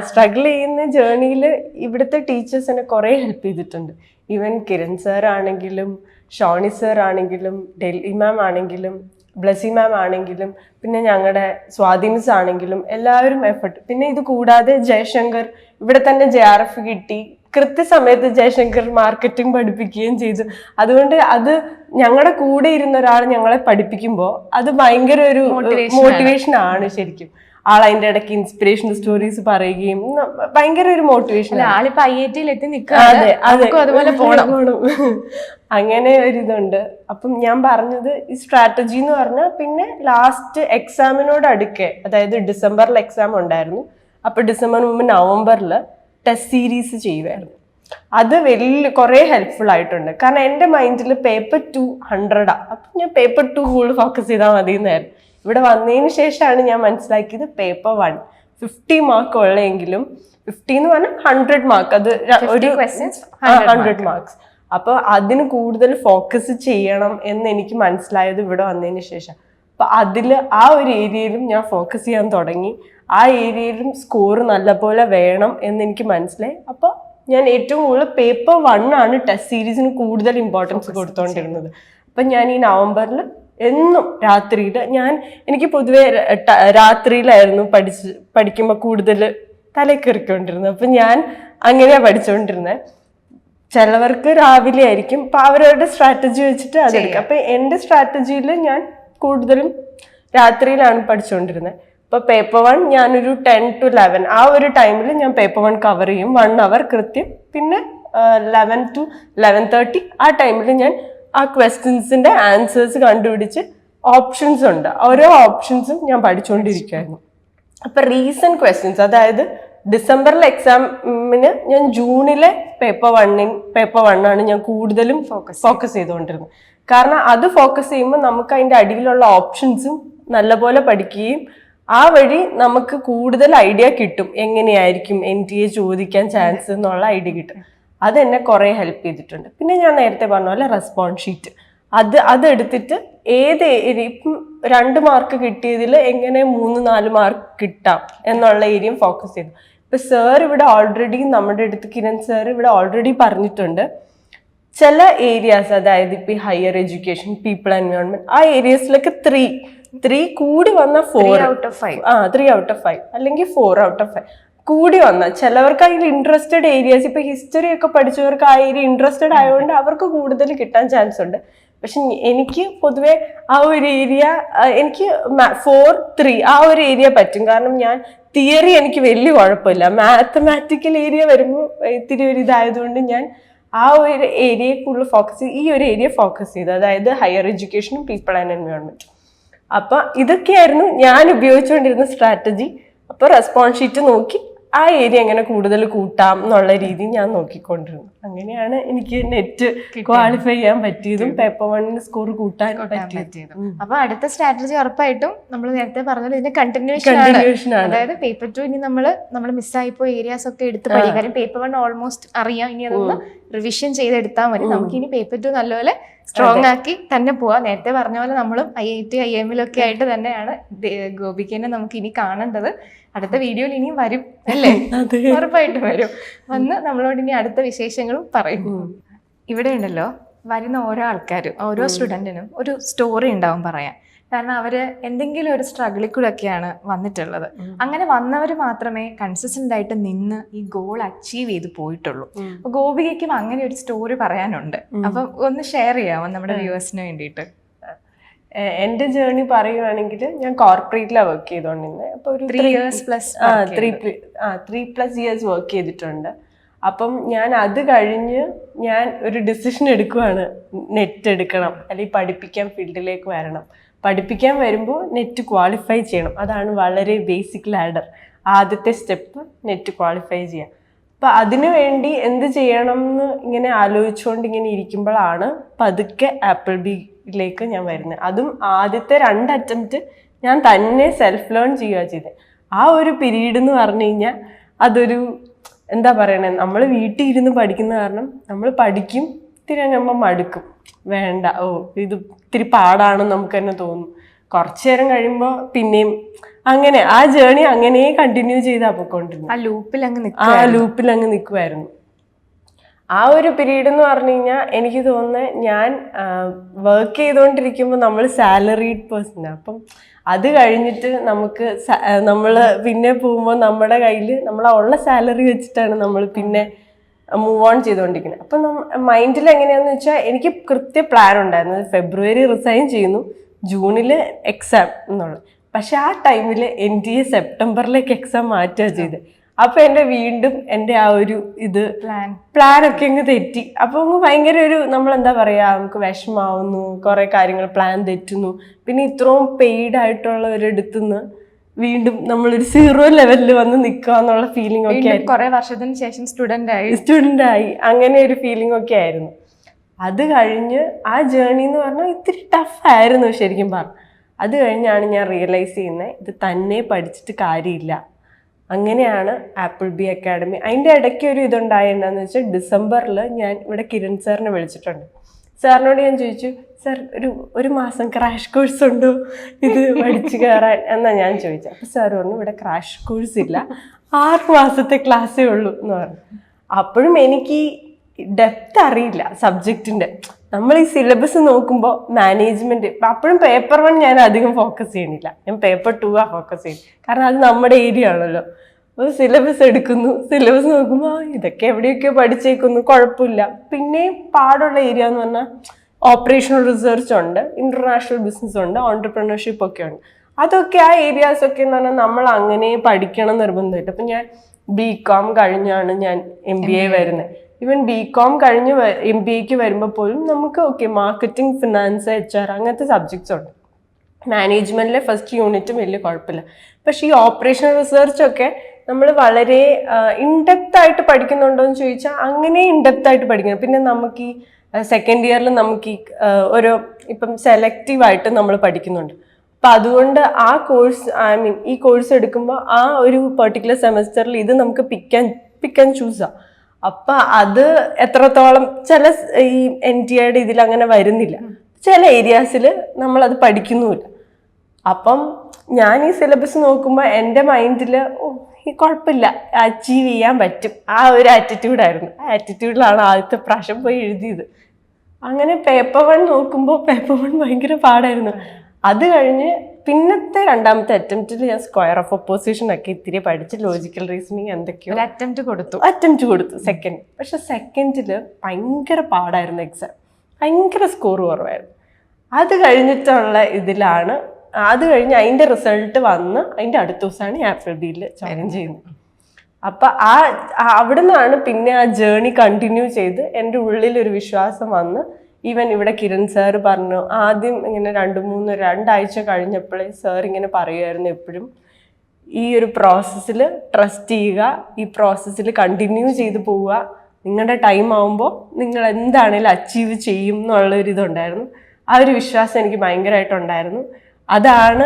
സ്ട്രഗിൾ ചെയ്യുന്ന ജേർണിയിൽ ഇവിടുത്തെ ടീച്ചേഴ്സ് എന്നെ കുറെ ഹെൽപ്പ് ചെയ്തിട്ടുണ്ട്. ഈവൻ കിരൺ സാർ ആണെങ്കിലും ഷോണി സാർ ആണെങ്കിലും ഡെല്ലി മാം ആണെങ്കിലും ബ്ലസി മാം ആണെങ്കിലും പിന്നെ ഞങ്ങളുടെ സ്വാതി മിസ് ആണെങ്കിലും എല്ലാവരും എഫർട്ട്. പിന്നെ ഇത് കൂടാതെ ജയശങ്കർ ഇവിടെ തന്നെ JRF കിട്ടി. കൃത്യസമയത്ത് ജയശങ്കർ മാർക്കറ്റിംഗ് പഠിപ്പിക്കുകയും ചെയ്തു. അതുകൊണ്ട് അത് ഞങ്ങളുടെ കൂടെ ഇരുന്ന ഒരാൾ ഞങ്ങളെ പഠിപ്പിക്കുമ്പോൾ അത് ഭയങ്കര ഒരു മോട്ടിവേഷൻ ആണ് ശരിക്കും. ആൾ അതിന്റെ ഇടയ്ക്ക് ഇൻസ്പിറേഷണൽ സ്റ്റോറീസ് പറയുകയും ഭയങ്കര ഒരു മോട്ടിവേഷൻ. ആളിപ്പോ IIT എത്തി അതുപോലെ പോണം. അങ്ങനെ ഒരിതുണ്ട്. അപ്പം ഞാൻ പറഞ്ഞത് ഈ സ്ട്രാറ്റജി എന്ന് പറഞ്ഞാൽ പിന്നെ ലാസ്റ്റ് എക്സാമിനോട് അടുക്കെ, അതായത് ഡിസംബറിൽ എക്സാം ഉണ്ടായിരുന്നു. അപ്പൊ ഡിസംബർ മുമ്പ് നവംബറിൽ ടെസ്റ്റ് സീരീസ് ചെയ്യുമായിരുന്നു. അത് കുറെ ഹെൽപ്ഫുൾ ആയിട്ടുണ്ട്. കാരണം എൻ്റെ മൈൻഡിൽ പേപ്പർ 2 100 അപ്പം ഞാൻ പേപ്പർ 2 കൂടുതൽ ഫോക്കസ് ചെയ്താൽ മതി എന്നായിരുന്നു. ഇവിടെ വന്നതിന് ശേഷമാണ് ഞാൻ മനസ്സിലാക്കിയത് പേപ്പർ 1 50 മാർക്ക് ഉള്ളെങ്കിലും 50 എന്ന് പറഞ്ഞാൽ 100 മാർക്ക്, അത് ഒരു 100 മാർക്സ്. അപ്പൊ അതിന് കൂടുതൽ ഫോക്കസ് ചെയ്യണം എന്ന് എനിക്ക് മനസ്സിലായത് ഇവിടെ വന്നതിന് ശേഷം. അപ്പൊ അതില് ആ ഒരു ഏരിയയിലും ഞാൻ ഫോക്കസ് ചെയ്യാൻ തുടങ്ങി. ആ ഏരിയയിലും സ്കോർ നല്ലപോലെ വേണം എന്ന് എനിക്ക് മനസ്സിലായി. അപ്പൊ ഞാൻ ഏറ്റവും കൂടുതൽ പേപ്പർ 1 ആണ് ടെസ്റ്റ് സീരീസിന് കൂടുതൽ ഇമ്പോർട്ടൻസ് കൊടുത്തോണ്ടിരുന്നത്. അപ്പൊ ഞാൻ ഈ നവംബറിൽ എന്നും രാത്രിയിൽ എനിക്ക് പൊതുവെ രാത്രിയിലായിരുന്നു പഠിക്കുമ്പോൾ കൂടുതൽ തലക്കറിക്കൊണ്ടിരുന്നത്. അപ്പൊ ഞാൻ അങ്ങനെയാ പഠിച്ചുകൊണ്ടിരുന്നത്. ചിലവർക്ക് രാവിലെ ആയിരിക്കും. അപ്പൊ അവരവരുടെ സ്ട്രാറ്റജി വെച്ചിട്ട് അതെടുക്കും. അപ്പൊ എൻ്റെ സ്ട്രാറ്റജിയിൽ ഞാൻ കൂടുതലും രാത്രിയിലാണ് പഠിച്ചുകൊണ്ടിരുന്നത്. ഇപ്പൊ പേപ്പർ 1 ഞാനൊരു 10 to 11 ആ ഒരു ടൈമിൽ ഞാൻ പേപ്പർ 1 കവർ ചെയ്യും, 1 hour കൃത്യം. പിന്നെ 11 to 11:30 ആ ടൈമിൽ ഞാൻ ആ ക്വസ്റ്റ്യൻസിന്റെ ആൻസേഴ്സ് കണ്ടുപിടിച്ച് ഓപ്ഷൻസ് ഉണ്ട്, ഓരോ ഓപ്ഷൻസും ഞാൻ പഠിച്ചുകൊണ്ടിരിക്കുകയായിരുന്നു. അപ്പൊ റീസെന്റ് ക്വസ്റ്റ്യൻസ്, അതായത് ഡിസംബറിലെ എക്സാമിന് ഞാൻ ജൂണിലെ പേപ്പർ 1 ആണ് ഞാൻ കൂടുതലും ഫോക്കസ് ചെയ്തുകൊണ്ടിരുന്നത്. കാരണം അത് ഫോക്കസ് ചെയ്യുമ്പോൾ നമുക്ക് അതിന്റെ അടിയിലുള്ള ഓപ്ഷൻസും നല്ലപോലെ പഠിക്കുകയും ആ വഴി നമുക്ക് കൂടുതൽ ഐഡിയ കിട്ടും, എങ്ങനെയായിരിക്കും NTA ചോദിക്കാൻ ചാൻസ് എന്നുള്ള ഐഡിയ കിട്ടും. അതെന്നെ കുറെ ഹെൽപ്പ് ചെയ്തിട്ടുണ്ട്. പിന്നെ ഞാൻ നേരത്തെ പറഞ്ഞ പോലെ റെസ്പോൺസ് ഷീറ്റ് അതെടുത്തിട്ട് ഏത് ഏരിയ, ഇപ്പം 2 മാർക്ക് കിട്ടിയതിൽ എങ്ങനെ 3-4 മാർക്ക് കിട്ടാം എന്നുള്ള ഏരിയയും ഫോക്കസ് ചെയ്തു. ഇപ്പൊ സാർ ഇവിടെ ഓൾറെഡി, നമ്മുടെ അടുത്ത് കിരൺ സാർ ഇവിടെ ഓൾറെഡി പറഞ്ഞിട്ടുണ്ട്, ചില ഏരിയാസ്, അതായത് ഇപ്പൊ ഹയർ എഡ്യൂക്കേഷൻ, പീപ്പിൾ എൻവയോൺമെന്റ്, ആ ഏരിയസിലൊക്കെ 3 കൂടി വന്ന 4 out of 5 3 out of 5 അല്ലെങ്കിൽ 4 out of 5 കൂടി വന്ന. ചിലവർക്ക് അതിൽ ഇൻട്രസ്റ്റഡ് ഏരിയാസ്, ഇപ്പൊ ഹിസ്റ്ററി ഒക്കെ പഠിച്ചവർക്ക് ആ ഏരിയ ഇൻട്രസ്റ്റഡ് ആയതുകൊണ്ട് അവർക്ക് കൂടുതൽ കിട്ടാൻ ചാൻസ് ഉണ്ട്. പക്ഷെ എനിക്ക് പൊതുവെ ആ ഒരു ഏരിയ, എനിക്ക് 4-3 ആ ഒരു ഏരിയ പറ്റും. കാരണം ഞാൻ തിയറി എനിക്ക് വലിയ കുഴപ്പമില്ല, മാത്തമാറ്റിക്കൽ ഏരിയ വരുമ്പോൾ ഇത്തിരി ഒരു ഇതായതുകൊണ്ട് ഞാൻ ആ ഒരു ഏരിയയെ കൂടുതൽ ഈ ഒരു ഏരിയ ഫോക്കസ് ചെയ്തു, അതായത് ഹയർ എഡ്യൂക്കേഷനും പീപ്പിൾ ആൻഡ് എൻവയോൺമെന്റ്. അപ്പൊ ഇതൊക്കെയായിരുന്നു ഞാൻ ഉപയോഗിച്ചുകൊണ്ടിരുന്ന സ്ട്രാറ്റജി. അപ്പൊ റെസ്പോൺസ് ഷീറ്റ് നോക്കി ആ ഏരിയ എങ്ങനെ കൂടുതൽ കൂട്ടാം എന്നുള്ള രീതി ഞാൻ നോക്കിക്കൊണ്ടിരുന്നു. അങ്ങനെയാണ് എനിക്ക് നെറ്റ് ക്വാളിഫൈ ചെയ്യാൻ പറ്റിയതും പേപ്പർ 1 സ്കോർ കൂട്ടാൻ പറ്റിയതും. അപ്പൊ അടുത്ത സ്ട്രാറ്റജി ഉറപ്പായിട്ടും നമ്മൾ നേരത്തെ പറഞ്ഞത് ഇതിന്റെ കണ്ടിന്യൂഷൻ ആണ്. അതായത് പേപ്പർ 2 ഇനി നമ്മൾ മിസ്സായിപ്പോ ഏരിയാസ് ഒക്കെ എടുത്ത് പഠിക്കും. കാര്യം പേപ്പർ 1 ഓൾമോസ്റ്റ് അറിയാം, ഇനി അതൊന്ന് റിവിഷൻ ചെയ്തെടുത്താൽ മതി. നമുക്ക് ഇനി പേപ്പർ 2 നല്ലപോലെ സ്ട്രോങ് ആക്കി തന്നെ പോവാം. നേരത്തെ പറഞ്ഞ പോലെ നമ്മളും IIT IIM-ലൊക്കെ ആയിട്ട് തന്നെയാണ് ഗോപികനെ നമുക്ക് ഇനി കാണേണ്ടത്. അടുത്ത വീഡിയോയിൽ ഇനിയും വരും അല്ലേ? ഉറപ്പായിട്ടും വരും. വന്ന് നമ്മളോട് ഇനി അടുത്ത വിശേഷങ്ങളും പറയും. ഇവിടെ ഉണ്ടല്ലോ, വരുന്ന ഓരോ ആൾക്കാരും ഓരോ സ്റ്റുഡൻറ്റിനും ഒരു സ്റ്റോറി ഉണ്ടാവും പറയാൻ. കാരണം അവര് എന്തെങ്കിലും ഒരു സ്ട്രഗിളിൽ കൂടെ ഒക്കെയാണ് വന്നിട്ടുള്ളത്. അങ്ങനെ വന്നവർ മാത്രമേ കൺസിസ്റ്റന്റ് ആയിട്ട് നിന്ന് ഈ ഗോൾ അച്ചീവ് ചെയ്ത് പോയിട്ടുള്ളൂ. അപ്പൊ ഗോപികയ്ക്കും അങ്ങനെ ഒരു സ്റ്റോറി പറയാനുണ്ട്. അപ്പം ഒന്ന് ഷെയർ ചെയ്യാമോ നമ്മുടെ വ്യൂവേഴ്സിന് വേണ്ടിയിട്ട്? എന്റെ ജേർണി പറയുവാണെങ്കിൽ, ഞാൻ കോർപ്പറേറ്റിലാണ് വർക്ക് ചെയ്തോണ്ടിരുന്നത്. അപ്പൊ ഒരു 3+ years വർക്ക് ചെയ്തിട്ടുണ്ട്. അപ്പം ഞാൻ അത് കഴിഞ്ഞ് ഞാൻ ഒരു ഡിസിഷൻ എടുക്കുവാണ്, നെറ്റ് എടുക്കണം അല്ലെങ്കിൽ പഠിപ്പിക്കാൻ ഫീൽഡിലേക്ക് വരണം. പഠിപ്പിക്കാൻ വരുമ്പോൾ നെറ്റ് ക്വാളിഫൈ ചെയ്യണം. അതാണ് വളരെ ബേസിക് ലാഡർ. ആദ്യത്തെ സ്റ്റെപ്പ് നെറ്റ് ക്വാളിഫൈ ചെയ്യാം. അപ്പൊ അതിനു വേണ്ടി എന്ത് ചെയ്യണം എന്ന് ഇങ്ങനെ ആലോചിച്ചുകൊണ്ട് ഇങ്ങനെ ഇരിക്കുമ്പോഴാണ് പതുക്കെ ആപ്പിൾ ബിയിലേക്ക് ഞാൻ വരുന്നത്. അതും ആദ്യത്തെ 2 അറ്റംപ്റ്റ് ഞാൻ തന്നെ സെൽഫ് ലേൺ ചെയ്യുക ചെയ്തത്. ആ ഒരു പീരീഡ് എന്ന് പറഞ്ഞു കഴിഞ്ഞാൽ അതൊരു എന്താ പറയണേ, നമ്മൾ വീട്ടിൽ ഇരുന്ന് പഠിക്കുന്ന കാരണം നമ്മൾ പഠിക്കും, ഇത്തിരി കഴിയുമ്പോൾ മടുക്കും, വേണ്ട, ഇത് ഇത്തിരി പാടാണെന്ന് നമുക്ക് തന്നെ തോന്നും. കുറച്ചു നേരം കഴിയുമ്പോൾ പിന്നെയും അങ്ങനെ ആ ജേണി അങ്ങനെ കണ്ടിന്യൂ ചെയ്താ പോയിക്കൊണ്ടിരുന്നു. ആ ലൂപ്പിൽ അങ്ങ് നിൽക്കുമായിരുന്നു. ആ ഒരു പീരീഡ് എന്ന് പറഞ്ഞു കഴിഞ്ഞാൽ എനിക്ക് തോന്നുന്നത് ഞാൻ വർക്ക് ചെയ്തുകൊണ്ടിരിക്കുമ്പോൾ നമ്മൾ സാലറീഡ് പേഴ്സൺ, അപ്പം അത് കഴിഞ്ഞിട്ട് നമ്മൾ പിന്നെ പോകുമ്പോൾ നമ്മുടെ കയ്യിൽ ഉള്ള സാലറി വെച്ചിട്ടാണ് നമ്മൾ പിന്നെ മൂവ് ഓൺ ചെയ്തുകൊണ്ടിരിക്കുന്നത്. അപ്പം മൈൻഡിൽ എങ്ങനെയാണെന്ന് വെച്ചാൽ എനിക്ക് കൃത്യ പ്ലാൻ ഉണ്ടായിരുന്നു. ഫെബ്രുവരി റിസൈൻ ചെയ്യുന്നു, ജൂണിൽ എക്സാം എന്നുള്ളത്. പക്ഷെ ആ ടൈമിൽ NTA സെപ്റ്റംബറിലേക്ക് എക്സാം മാറ്റുക ചെയ്ത്. അപ്പൊ വീണ്ടും എൻ്റെ ആ ഒരു പ്ലാനൊക്കെ അങ്ങ് തെറ്റി. അപ്പൊ ഭയങ്കര ഒരു നമ്മളെന്താ പറയാ, നമുക്ക് വിഷമാവുന്നു, കുറെ കാര്യങ്ങൾ പ്ലാൻ തെറ്റുന്നു. പിന്നെ ഇത്രയും പെയ്ഡ് ആയിട്ടുള്ള ഒരിടത്തുനിന്ന് വീണ്ടും നമ്മളൊരു 0 ലെവലിൽ വന്ന് നിൽക്കുക എന്നുള്ള ഫീലിംഗ് ഒക്കെ ആയി. കുറെ വർഷത്തിന് ശേഷം സ്റ്റുഡന്റ് ആയി അങ്ങനെ ഒരു ഫീലിംഗ് ഒക്കെ ആയിരുന്നു. അത് കഴിഞ്ഞ് ആ ജേർണി എന്ന് പറഞ്ഞാൽ ഇത്തിരി ടഫായിരുന്നു ശരിക്കും പറഞ്ഞു. അത് കഴിഞ്ഞാണ് ഞാൻ റിയലൈസ് ചെയ്യുന്നത് ഇത് തന്നെ പഠിച്ചിട്ട് കാര്യമില്ല. അങ്ങനെയാണ് ആപ്പിൾ ബി അക്കാഡമി. അതിൻ്റെ ഇടയ്ക്ക് ഒരു ഇതുണ്ടായെന്നു വെച്ചാൽ ഡിസംബറിൽ ഞാൻ ഇവിടെ കിരൺ സാറിനെ വിളിച്ചിട്ടുണ്ട്. സാറിനോട് ഞാൻ ചോദിച്ചു, സാർ ഒരു മാസം ക്രാഷ് കോഴ്സ് ഉണ്ടോ ഇത് പഠിച്ചു കയറാൻ എന്നാ ഞാൻ ചോദിച്ചത്. അപ്പോൾ സാർ പറഞ്ഞു ഇവിടെ ക്രാഷ് കോഴ്സ് ഇല്ല, 6 മാസത്തെ ക്ലാസ്സേ ഉള്ളൂ എന്ന് പറഞ്ഞു. അപ്പോഴും എനിക്ക് ഡെപ്ത് അറിയില്ല സബ്ജക്റ്റിൻ്റെ. നമ്മൾ ഈ സിലബസ് നോക്കുമ്പോൾ മാനേജ്മെൻറ്റ് അപ്പോഴും പേപ്പർ 1 ഞാൻ അധികം ഫോക്കസ് ചെയ്യണില്ല, ഞാൻ പേപ്പർ 2 ഫോക്കസ് ചെയ്യും. കാരണം അത് നമ്മുടെ ഏരിയ ആണല്ലോ. അപ്പോൾ സിലബസ് എടുക്കുന്നു, സിലബസ് നോക്കുമ്പോൾ ഇതൊക്കെ എവിടെയൊക്കെയോ പഠിച്ചേക്കുന്നു, കുഴപ്പമില്ല. പിന്നെ പാടുള്ള ഏരിയ എന്ന് പറഞ്ഞാൽ ഓപ്പറേഷണൽ റിസർച്ച് ഉണ്ട്, ഇന്റർനാഷണൽ ബിസിനസ് ഉണ്ട്, ഓൺടർപ്രണർഷിപ്പ് ഒക്കെ ഉണ്ട്. അതൊക്കെ ആ ഏരിയാസൊക്കെ എന്ന് പറഞ്ഞാൽ നമ്മൾ അങ്ങനെ പഠിക്കണം നിർബന്ധമായിട്ട്. അപ്പം ഞാൻ BCom കഴിഞ്ഞാണ് ഞാൻ MBA വരുന്നത്. ഈവൻ BCom കഴിഞ്ഞ് MBAക്ക് വരുമ്പോൾ പോലും നമുക്ക് മാർക്കറ്റിംഗ്, ഫിനാൻസ്, HR അങ്ങനത്തെ സബ്ജക്ട്സ് ഉണ്ട്. മാനേജ്മെന്റിലെ ഫസ്റ്റ് യൂണിറ്റും വലിയ കുഴപ്പമില്ല. പക്ഷേ ഈ ഓപ്പറേഷണൽ റിസർച്ചൊക്കെ നമ്മൾ വളരെ ഇൻഡെപ്ത് ആയിട്ട് പഠിക്കുന്നുണ്ടോ എന്ന് ചോദിച്ചാൽ അങ്ങനെ ഇൻഡെപ്ത് ആയിട്ട് പഠിക്കണം. പിന്നെ നമുക്ക് ഈ സെക്കൻഡ് ഇയറിൽ നമുക്ക് ഈ ഓരോ ഇപ്പം സെലക്റ്റീവായിട്ട് നമ്മൾ പഠിക്കുന്നുണ്ട്. അപ്പം അതുകൊണ്ട് ആ കോഴ്സ് ഈ കോഴ്സ് എടുക്കുമ്പോൾ ആ ഒരു പെർട്ടിക്കുലർ സെമസ്റ്ററിൽ ഇത് നമുക്ക് പിക്ക് ആൻഡ് ചൂസാണ്. അപ്പം അത് എത്രത്തോളം ചില ഈ NTA ഇതിൽ അങ്ങനെ വരുന്നില്ല, ചില ഏരിയാസിൽ നമ്മളത് പഠിക്കുന്നുമില്ല. അപ്പം ഞാൻ ഈ സിലബസ് നോക്കുമ്പോൾ എൻ്റെ മൈൻഡിൽ ഈ കുഴപ്പമില്ല, അച്ചീവ് ചെയ്യാൻ പറ്റും, ആ ഒരു ആറ്റിറ്റ്യൂഡായിരുന്നു. ആ ആറ്റിറ്റ്യൂഡിലാണ് ആദ്യത്തെ പ്രാവശ്യം പോയി എഴുതിയത്. അങ്ങനെ പേപ്പർ 1 നോക്കുമ്പോൾ പേപ്പർ 1 ഭയങ്കര പാടായിരുന്നു. അത് കഴിഞ്ഞ് പിന്നത്തെ 2ാമത്തെ അറ്റംപ്റ്റിൽ ഞാൻ സ്ക്വയർ ഓഫ് ഒപ്പോസിഷൻ ഒക്കെ ഇത്തിരി പഠിച്ച് ലോജിക്കൽ റീസണിങ് എന്തൊക്കെയോ അറ്റംപ്റ്റ് കൊടുത്തു സെക്കൻഡ്. പക്ഷെ സെക്കൻഡിൽ ഭയങ്കര പാടായിരുന്നു എക്സാം, ഭയങ്കര സ്കോർ കുറവായിരുന്നു. അത് കഴിഞ്ഞിട്ടുള്ള ഇതിലാണ്, അത് കഴിഞ്ഞ് അതിൻ്റെ റിസൾട്ട് വന്ന് അതിൻ്റെ അടുത്ത ദിവസമാണ് ആപ്പിൾ ബിയിൽ ജോയിൻ ചെയ്യുന്നത്. അപ്പം അവിടെ നിന്നാണ് പിന്നെ ആ ജേർണി കണ്ടിന്യൂ ചെയ്ത് എൻ്റെ ഉള്ളിലൊരു വിശ്വാസം വന്ന്. ഈവൻ ഇവിടെ കിരൺ സാർ പറഞ്ഞു, ആദ്യം ഇങ്ങനെ 2 ആഴ്ച കഴിഞ്ഞപ്പോഴേ സാർ ഇങ്ങനെ പറയുമായിരുന്നു എപ്പോഴും, ഈ ഒരു പ്രോസസ്സിൽ ട്രസ്റ്റ് ചെയ്യുക, ഈ പ്രോസസ്സിൽ കണ്ടിന്യൂ ചെയ്ത് പോവുക, നിങ്ങളുടെ ടൈം ആവുമ്പോൾ നിങ്ങൾ എന്താണേലും അച്ചീവ് ചെയ്യും എന്നുള്ളൊരിതുണ്ടായിരുന്നു. ആ ഒരു വിശ്വാസം എനിക്ക് ഭയങ്കരമായിട്ടുണ്ടായിരുന്നു. അതാണ്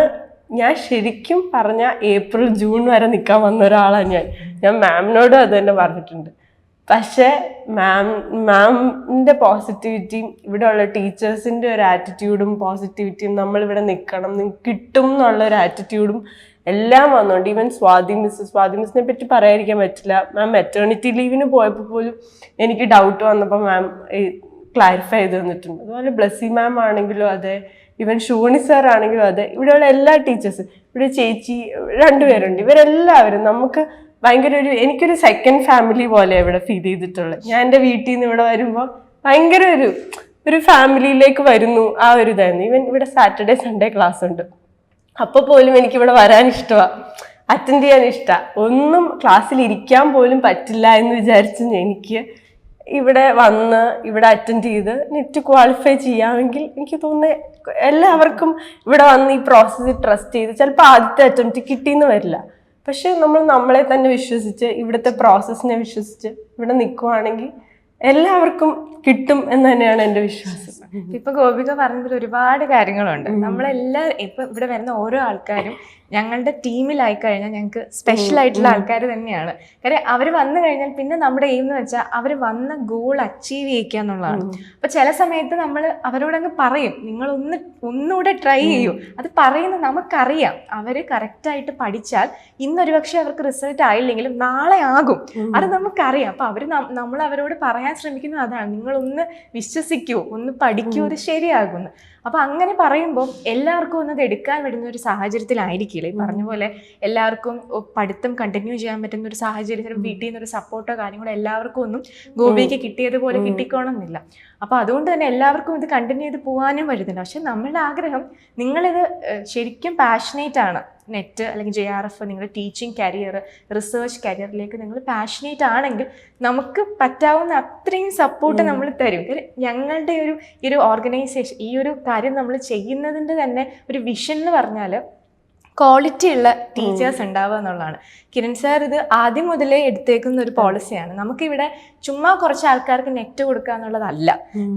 ഞാൻ ശരിക്കും പറഞ്ഞാൽ ഏപ്രിൽ ജൂൺ വരെ നിൽക്കാൻ വന്ന ഒരാളാണ് ഞാൻ മാമിനോടും അത് തന്നെ പറഞ്ഞിട്ടുണ്ട്. പക്ഷേ മാമിൻ്റെ പോസിറ്റിവിറ്റിയും ഇവിടെയുള്ള ടീച്ചേഴ്സിൻ്റെ ഒരു ആറ്റിറ്റ്യൂഡും പോസിറ്റിവിറ്റിയും നമ്മളിവിടെ നിൽക്കണം, കിട്ടും എന്നുള്ളൊരു ആറ്റിറ്റ്യൂഡും എല്ലാം വന്നുകൊണ്ട്. ഈവൻ സ്വാതി മിസ്സിനെ പറ്റി പറയാതിരിക്കാൻ പറ്റില്ല. മാം മെറ്റേണിറ്റി ലീവിന് പോയപ്പോൾ പോലും എനിക്ക് ഡൗട്ട് വന്നപ്പോൾ മാം ക്ലാരിഫൈ ചെയ്ത് തന്നിട്ടുണ്ട്. അതുപോലെ ബ്ലസ്സി മാം ആണെങ്കിലും അതെ, ഈവൻ ഷൂണി സാർ ആണെങ്കിലും അതെ, ഇവിടെയുള്ള എല്ലാ ടീച്ചേഴ്സും, ഇവിടെ ചേച്ചി 2 പേരുണ്ട്, ഇവരെല്ലാവരും നമുക്ക് ഭയങ്കര എനിക്കൊരു സെക്കൻഡ് ഫാമിലി പോലെ ഇവിടെ ഫീൽ ചെയ്തിട്ടുള്ളത്. ഞാൻ എൻ്റെ വീട്ടിൽ നിന്ന് ഇവിടെ വരുമ്പോൾ ഭയങ്കര ഒരു ഫാമിലിയിലേക്ക് വരുന്നു, ആ ഒരു ഇതായിരുന്നു. ഈവൻ ഇവിടെ സാറ്റർഡേ സൺഡേ ക്ലാസ് ഉണ്ട്, അപ്പോൾ പോലും എനിക്കിവിടെ വരാൻ ഇഷ്ടമാണ്, അറ്റൻഡ് ചെയ്യാൻ ഇഷ്ടമാണ്. ഒന്നും ക്ലാസ്സിൽ ഇരിക്കാൻ പോലും പറ്റില്ല എന്ന് വിചാരിച്ച് എനിക്ക് ഇവിടെ വന്ന് ഇവിടെ അറ്റൻഡ് ചെയ്ത് നെറ്റ് ക്വാളിഫൈ ചെയ്യാമെങ്കിൽ എനിക്ക് തോന്നുന്നത് എല്ലാവർക്കും ഇവിടെ വന്ന് ഈ പ്രോസസ്സിൽ ട്രസ്റ്റ് ചെയ്ത് ചിലപ്പോൾ ആദ്യത്തെ അറ്റംപ്റ്റ് കിട്ടിയെന്ന് വരില്ല, പക്ഷെ നമ്മൾ നമ്മളെ തന്നെ വിശ്വസിച്ച് ഇവിടുത്തെ പ്രോസസ്സിനെ വിശ്വസിച്ച് ഇവിടെ നിൽക്കുവാണെങ്കിൽ എല്ലാവർക്കും കിട്ടും എന്ന് തന്നെയാണ് എൻ്റെ വിശ്വാസം. ഇപ്പൊ ഗോപിക പറഞ്ഞതിൽ ഒരുപാട് കാര്യങ്ങളുണ്ട്. നമ്മളെല്ലാവരും ഇപ്പൊ ഇവിടെ വരുന്ന ഓരോ ആൾക്കാരും ഞങ്ങളുടെ ടീമിലായി കഴിഞ്ഞാൽ ഞങ്ങൾക്ക് സ്പെഷ്യൽ ആയിട്ടുള്ള ആൾക്കാർ തന്നെയാണ്. കാര്യം അവർ വന്നു കഴിഞ്ഞാൽ പിന്നെ നമ്മുടെ എയിം എന്ന് വെച്ചാൽ അവർ വന്ന ഗോൾ അച്ചീവ് ചെയ്യിക്കുക എന്നുള്ളതാണ്. അപ്പൊ ചില സമയത്ത് നമ്മൾ അവരോടങ്ങ് പറയും, നിങ്ങൾ ഒന്നുകൂടെ ട്രൈ ചെയ്യൂ. അത് പറയുന്നത് നമുക്കറിയാം. അവര് കറക്റ്റായിട്ട് പഠിച്ചാൽ ഇന്നൊരു പക്ഷെ അവർക്ക് റിസൾട്ട് ആയില്ലെങ്കിലും നാളെ ആകും. അത് നമുക്കറിയാം. അപ്പൊ നമ്മൾ അവരോട് പറയാൻ ശ്രമിക്കുന്നത് അതാണ്, നിങ്ങളൊന്ന് വിശ്വസിക്കൂ, ഒന്ന് പഠിക്കൂ, അത് ശരിയാകുന്നു. അപ്പൊ അങ്ങനെ പറയുമ്പോൾ എല്ലാവർക്കും ഒന്നത് എടുക്കാൻ വിടുന്ന ഒരു സാഹചര്യത്തിലായിരിക്കില്ല. ഈ പറഞ്ഞ പോലെ എല്ലാവർക്കും പഠിത്തം കണ്ടിന്യൂ ചെയ്യാൻ പറ്റുന്ന ഒരു സാഹചര്യത്തിൽ വീട്ടിൽ നിന്നൊരു സപ്പോർട്ടോ കാര്യങ്ങളോ എല്ലാവർക്കും ഒന്നും ഗോപിക്ക് കിട്ടിയതുപോലെ കിട്ടിക്കോണമെന്നില്ല. അപ്പൊ അതുകൊണ്ട് തന്നെ എല്ലാവർക്കും ഇത് കണ്ടിന്യൂ ചെയ്ത് പോകാനും വരുന്നില്ല. പക്ഷെ നമ്മളുടെ ആഗ്രഹം നിങ്ങളിത് ശരിക്കും പാഷനേറ്റ് ആണ്, നെറ്റ് അല്ലെങ്കിൽ JRF നിങ്ങളുടെ ടീച്ചിങ് കരിയർ, റിസർച്ച് കരിയറിലേക്ക് നിങ്ങൾ പാഷനേറ്റ് ആണെങ്കിൽ നമുക്ക് പറ്റാവുന്ന അത്രയും സപ്പോർട്ട് നമ്മൾ തരും. ഞങ്ങളുടെ ഈ ഒരു ഓർഗനൈസേഷൻ, ഈ ഒരു കാര്യം നമ്മൾ ചെയ്യുന്നതിൻ്റെ തന്നെ ഒരു വിഷൻ എന്ന് പറഞ്ഞാൽ ക്വാളിറ്റി ഉള്ള ടീച്ചേഴ്സ് ഉണ്ടാവുക എന്നുള്ളതാണ്. കിരൺ സാർ ഇത് ആദ്യം മുതലേ എടുത്തേക്കുന്ന ഒരു പോളിസിയാണ്. നമുക്കിവിടെ ചുമ്മാ കുറച്ച് ആൾക്കാർക്ക് നെറ്റ് കൊടുക്കുക എന്നുള്ളതല്ല.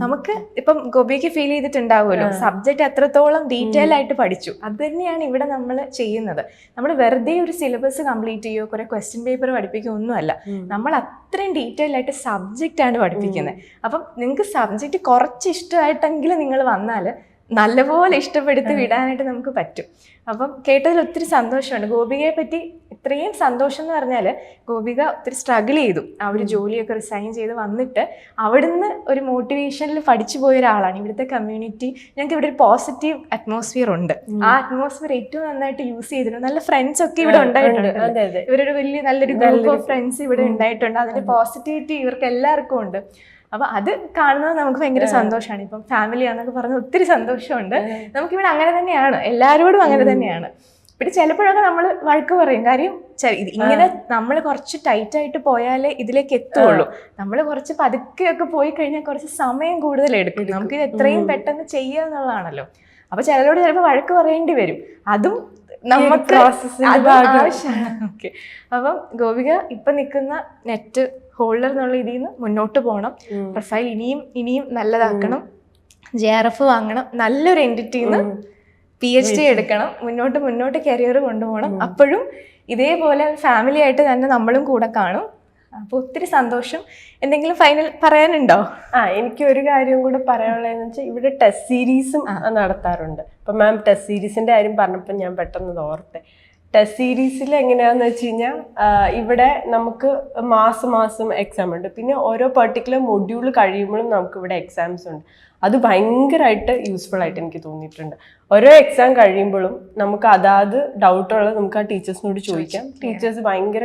നമുക്ക് ഇപ്പം ഗോപിക്ക് ഫീൽ ചെയ്തിട്ടുണ്ടാവുമല്ലോ, സബ്ജക്റ്റ് എത്രത്തോളം ഡീറ്റെയിൽ ആയിട്ട് പഠിച്ചു. അത് തന്നെയാണ് ഇവിടെ നമ്മൾ ചെയ്യുന്നത്. നമ്മൾ വെറുതെ ഒരു സിലബസ് കംപ്ലീറ്റ് ചെയ്യുകയോ കുറെ ക്വസ്റ്റ്യൻ പേപ്പർ പഠിപ്പിക്കുകയോ ഒന്നുമല്ല. നമ്മൾ അത്രയും ഡീറ്റെയിൽ ആയിട്ട് സബ്ജക്റ്റ് ആണ് പഠിപ്പിക്കുന്നത്. അപ്പം നിങ്ങൾക്ക് സബ്ജക്റ്റ് കുറച്ച് ഇഷ്ടമായിട്ടെങ്കിലും നിങ്ങൾ വന്നാൽ നല്ലപോലെ ഇഷ്ടപ്പെടുത്തി വിടാനായിട്ട് നമുക്ക് പറ്റും. അപ്പം കേട്ടതിൽ ഒത്തിരി സന്തോഷമുണ്ട്. ഗോപികയെ പറ്റി ഇത്രയും സന്തോഷം എന്ന് പറഞ്ഞാൽ ഗോപിക ഒത്തിരി സ്ട്രഗിൾ ചെയ്തു. ആ ഒരു ജോലിയൊക്കെ റിസൈൻ ചെയ്ത് വന്നിട്ട് അവിടുന്ന് ഒരു മോട്ടിവേഷനിൽ പഠിച്ചു പോയ ഒരാളാണ്. ഇവിടുത്തെ കമ്മ്യൂണിറ്റി, ഞങ്ങൾക്ക് ഇവിടെ ഒരു പോസിറ്റീവ് അറ്റ്മോസ്ഫിയർ ഉണ്ട്. ആ അറ്റ്മോസ്ഫിയർ ഏറ്റവും നന്നായിട്ട് യൂസ് ചെയ്തിട്ടുണ്ട്. നല്ല ഫ്രണ്ട്സ് ഒക്കെ ഇവിടെ ഉണ്ടായിട്ടുണ്ട്. ഇവരൊരു വലിയ നല്ലൊരു ഗ്രൂപ്പ് ഓഫ് ഫ്രണ്ട്സ് ഇവിടെ ഉണ്ടായിട്ടുണ്ട്. അതിന്റെ പോസിറ്റിവിറ്റി ഇവർക്ക് എല്ലാവർക്കും ഉണ്ട്. അപ്പൊ അത് കാണുന്നത് നമുക്ക് ഭയങ്കര സന്തോഷമാണ്. ഇപ്പം ഫാമിലിയാന്നൊക്കെ പറഞ്ഞ് ഒത്തിരി സന്തോഷമുണ്ട്. നമുക്കിവിടെ അങ്ങനെ തന്നെയാണ്, എല്ലാവരോടും അങ്ങനെ തന്നെയാണ്. പിന്നെ ചിലപ്പോഴൊക്കെ നമ്മൾ വഴക്ക് പറയും. കാര്യം ഇങ്ങനെ നമ്മൾ കുറച്ച് ടൈറ്റായിട്ട് പോയാലേ ഇതിലേക്ക് എത്തുള്ളൂ. നമ്മൾ കുറച്ച് പതുക്കെയൊക്കെ പോയി കഴിഞ്ഞാൽ കുറച്ച് സമയം കൂടുതൽ എടുക്കും. നമുക്കിത് എത്രയും പെട്ടെന്ന് ചെയ്യുക എന്നുള്ളതാണല്ലോ. അപ്പൊ ചിലരോട് ചിലപ്പോൾ വഴക്ക് പറയേണ്ടി വരും. അതും നമുക്ക് ആവശ്യമാണ്. ഓക്കെ, അപ്പം ഗോപിക ഇപ്പൊ നിൽക്കുന്ന നെറ്റ് ഹോൾഡർ എന്നുള്ള ഇതിൽ നിന്ന് മുന്നോട്ട് പോകണം. പ്രൊഫൈൽ ഇനിയും നല്ലതാക്കണം. JRF വാങ്ങണം. നല്ലൊരു എൻറ്റിറ്റിന്ന് PhD എടുക്കണം. മുന്നോട്ട് കരിയർ കൊണ്ടുപോകണം. അപ്പോഴും ഇതേപോലെ ഫാമിലി ആയിട്ട് തന്നെ നമ്മളും കൂടെ കാണും. അപ്പോൾ ഒത്തിരി സന്തോഷം. എന്തെങ്കിലും ഫൈനൽ പറയാനുണ്ടോ? എനിക്ക് ഒരു കാര്യം കൂടെ പറയാനുള്ളതെന്ന് വെച്ചാൽ ഇവിടെ ടെസ്റ്റ് സീരീസും നടത്താറുണ്ട്. ഇപ്പം മാം ടെസ്റ്റ് സീരീസിന്റെ കാര്യം പറഞ്ഞപ്പോൾ ഞാൻ പെട്ടെന്ന് ഓർത്തെ. ടെസ്റ്റ് സീരീസിൽ എങ്ങനെയാന്ന് വെച്ച് കഴിഞ്ഞാൽ ഇവിടെ നമുക്ക് മാസം എക്സാം ഉണ്ട്. പിന്നെ ഓരോ പെർട്ടിക്കുലർ മൊഡ്യൂൾ കഴിയുമ്പോഴും നമുക്ക് ഇവിടെ എക്സാംസ് ഉണ്ട്. അത് ഭയങ്കരമായിട്ട് യൂസ്ഫുൾ ആയിട്ട് എനിക്ക് തോന്നിയിട്ടുണ്ട്. ഓരോ എക്സാം കഴിയുമ്പോഴും നമുക്ക് അതാത് ഡൗട്ടുള്ളത് നമുക്ക് ആ ടീച്ചേഴ്സിനോട് ചോദിക്കാം. ടീച്ചേഴ്സ് ഭയങ്കര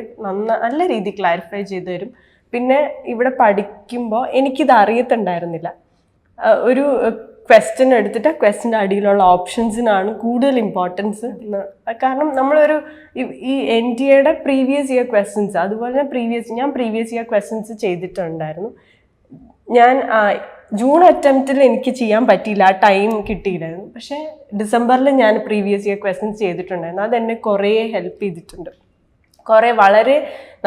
നല്ല രീതിയിൽ ക്ലാരിഫൈ ചെയ്ത് തരും. പിന്നെ ഇവിടെ പഠിക്കുമ്പോൾ എനിക്കിത് അറിയത്തുണ്ടായിരുന്നില്ല. ഒരു ക്വസ്റ്റ്യൻ എടുത്തിട്ട് ആ ക്വസ്റ്റ്യൻ്റെ അടിയിലുള്ള ഓപ്ഷൻസിനാണ് കൂടുതൽ ഇമ്പോർട്ടൻസ്. കാരണം നമ്മളൊരു ഈ NTA പ്രീവിയസ് ഇയർ ക്വസ്റ്റ്യൻസ്, അതുപോലെ ഞാൻ പ്രീവിയസ് ഇയർ ക്വസ്റ്റ്യൻസ് ചെയ്തിട്ടുണ്ടായിരുന്നു. ഞാൻ ജൂൺ അറ്റംപ്റ്റിൽ എനിക്ക് ചെയ്യാൻ പറ്റിയില്ല, ആ ടൈം കിട്ടിയില്ലായിരുന്നു. പക്ഷേ ഡിസംബറിൽ ഞാൻ പ്രീവിയസ് ഇയർ ക്വസ്റ്റ്യൻസ് ചെയ്തിട്ടുണ്ടായിരുന്നു. അതെന്നെ കുറേ ഹെൽപ്പ് ചെയ്തിട്ടുണ്ട്. വളരെ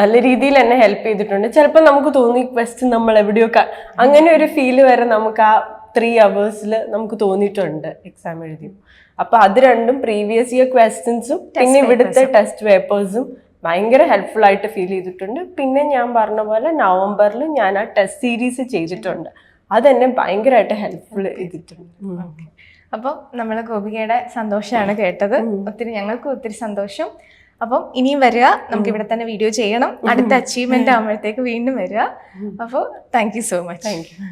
നല്ല രീതിയിൽ എന്നെ ഹെൽപ്പ് ചെയ്തിട്ടുണ്ട്. ചിലപ്പോൾ നമുക്ക് തോന്നി ക്വസ്റ്റ്യൻ നമ്മൾ എവിടെയൊക്കെ അങ്ങനെ ഒരു ഫീല് വരെ നമുക്ക് ആ 3 hours നമുക്ക് തോന്നിയിട്ടുണ്ട് എക്സാം എഴുതി. അപ്പൊ അത് രണ്ടും പ്രീവിയസ് ഇയർ ക്വസ്റ്റ്യൻസും പിന്നെ ഇവിടുത്തെ ടെസ്റ്റ് പേപ്പേഴ്സും ഭയങ്കര ഹെൽപ്ഫുൾ ആയിട്ട് ഫീൽ ചെയ്തിട്ടുണ്ട്. പിന്നെ ഞാൻ പറഞ്ഞ പോലെ നവംബറിൽ ഞാൻ ആ ടെസ്റ്റ് സീരീസ് ചെയ്തിട്ടുണ്ട്. അതെന്നെ ഭയങ്കരമായിട്ട് ഹെൽപ്ഫുൾ ചെയ്തിട്ടുണ്ട്. അപ്പോൾ നമ്മൾ ഗോപികയുടെ സന്തോഷമാണ് കേട്ടത്. ഞങ്ങൾക്കും ഒത്തിരി സന്തോഷം. അപ്പം ഇനിയും വരിക, നമുക്ക് ഇവിടെ തന്നെ വീഡിയോ ചെയ്യണം. അടുത്ത അച്ചീവ്മെന്റ് ആകുമ്പോഴത്തേക്ക് വീണ്ടും വരിക. അപ്പോൾ thank you so much. Thank you.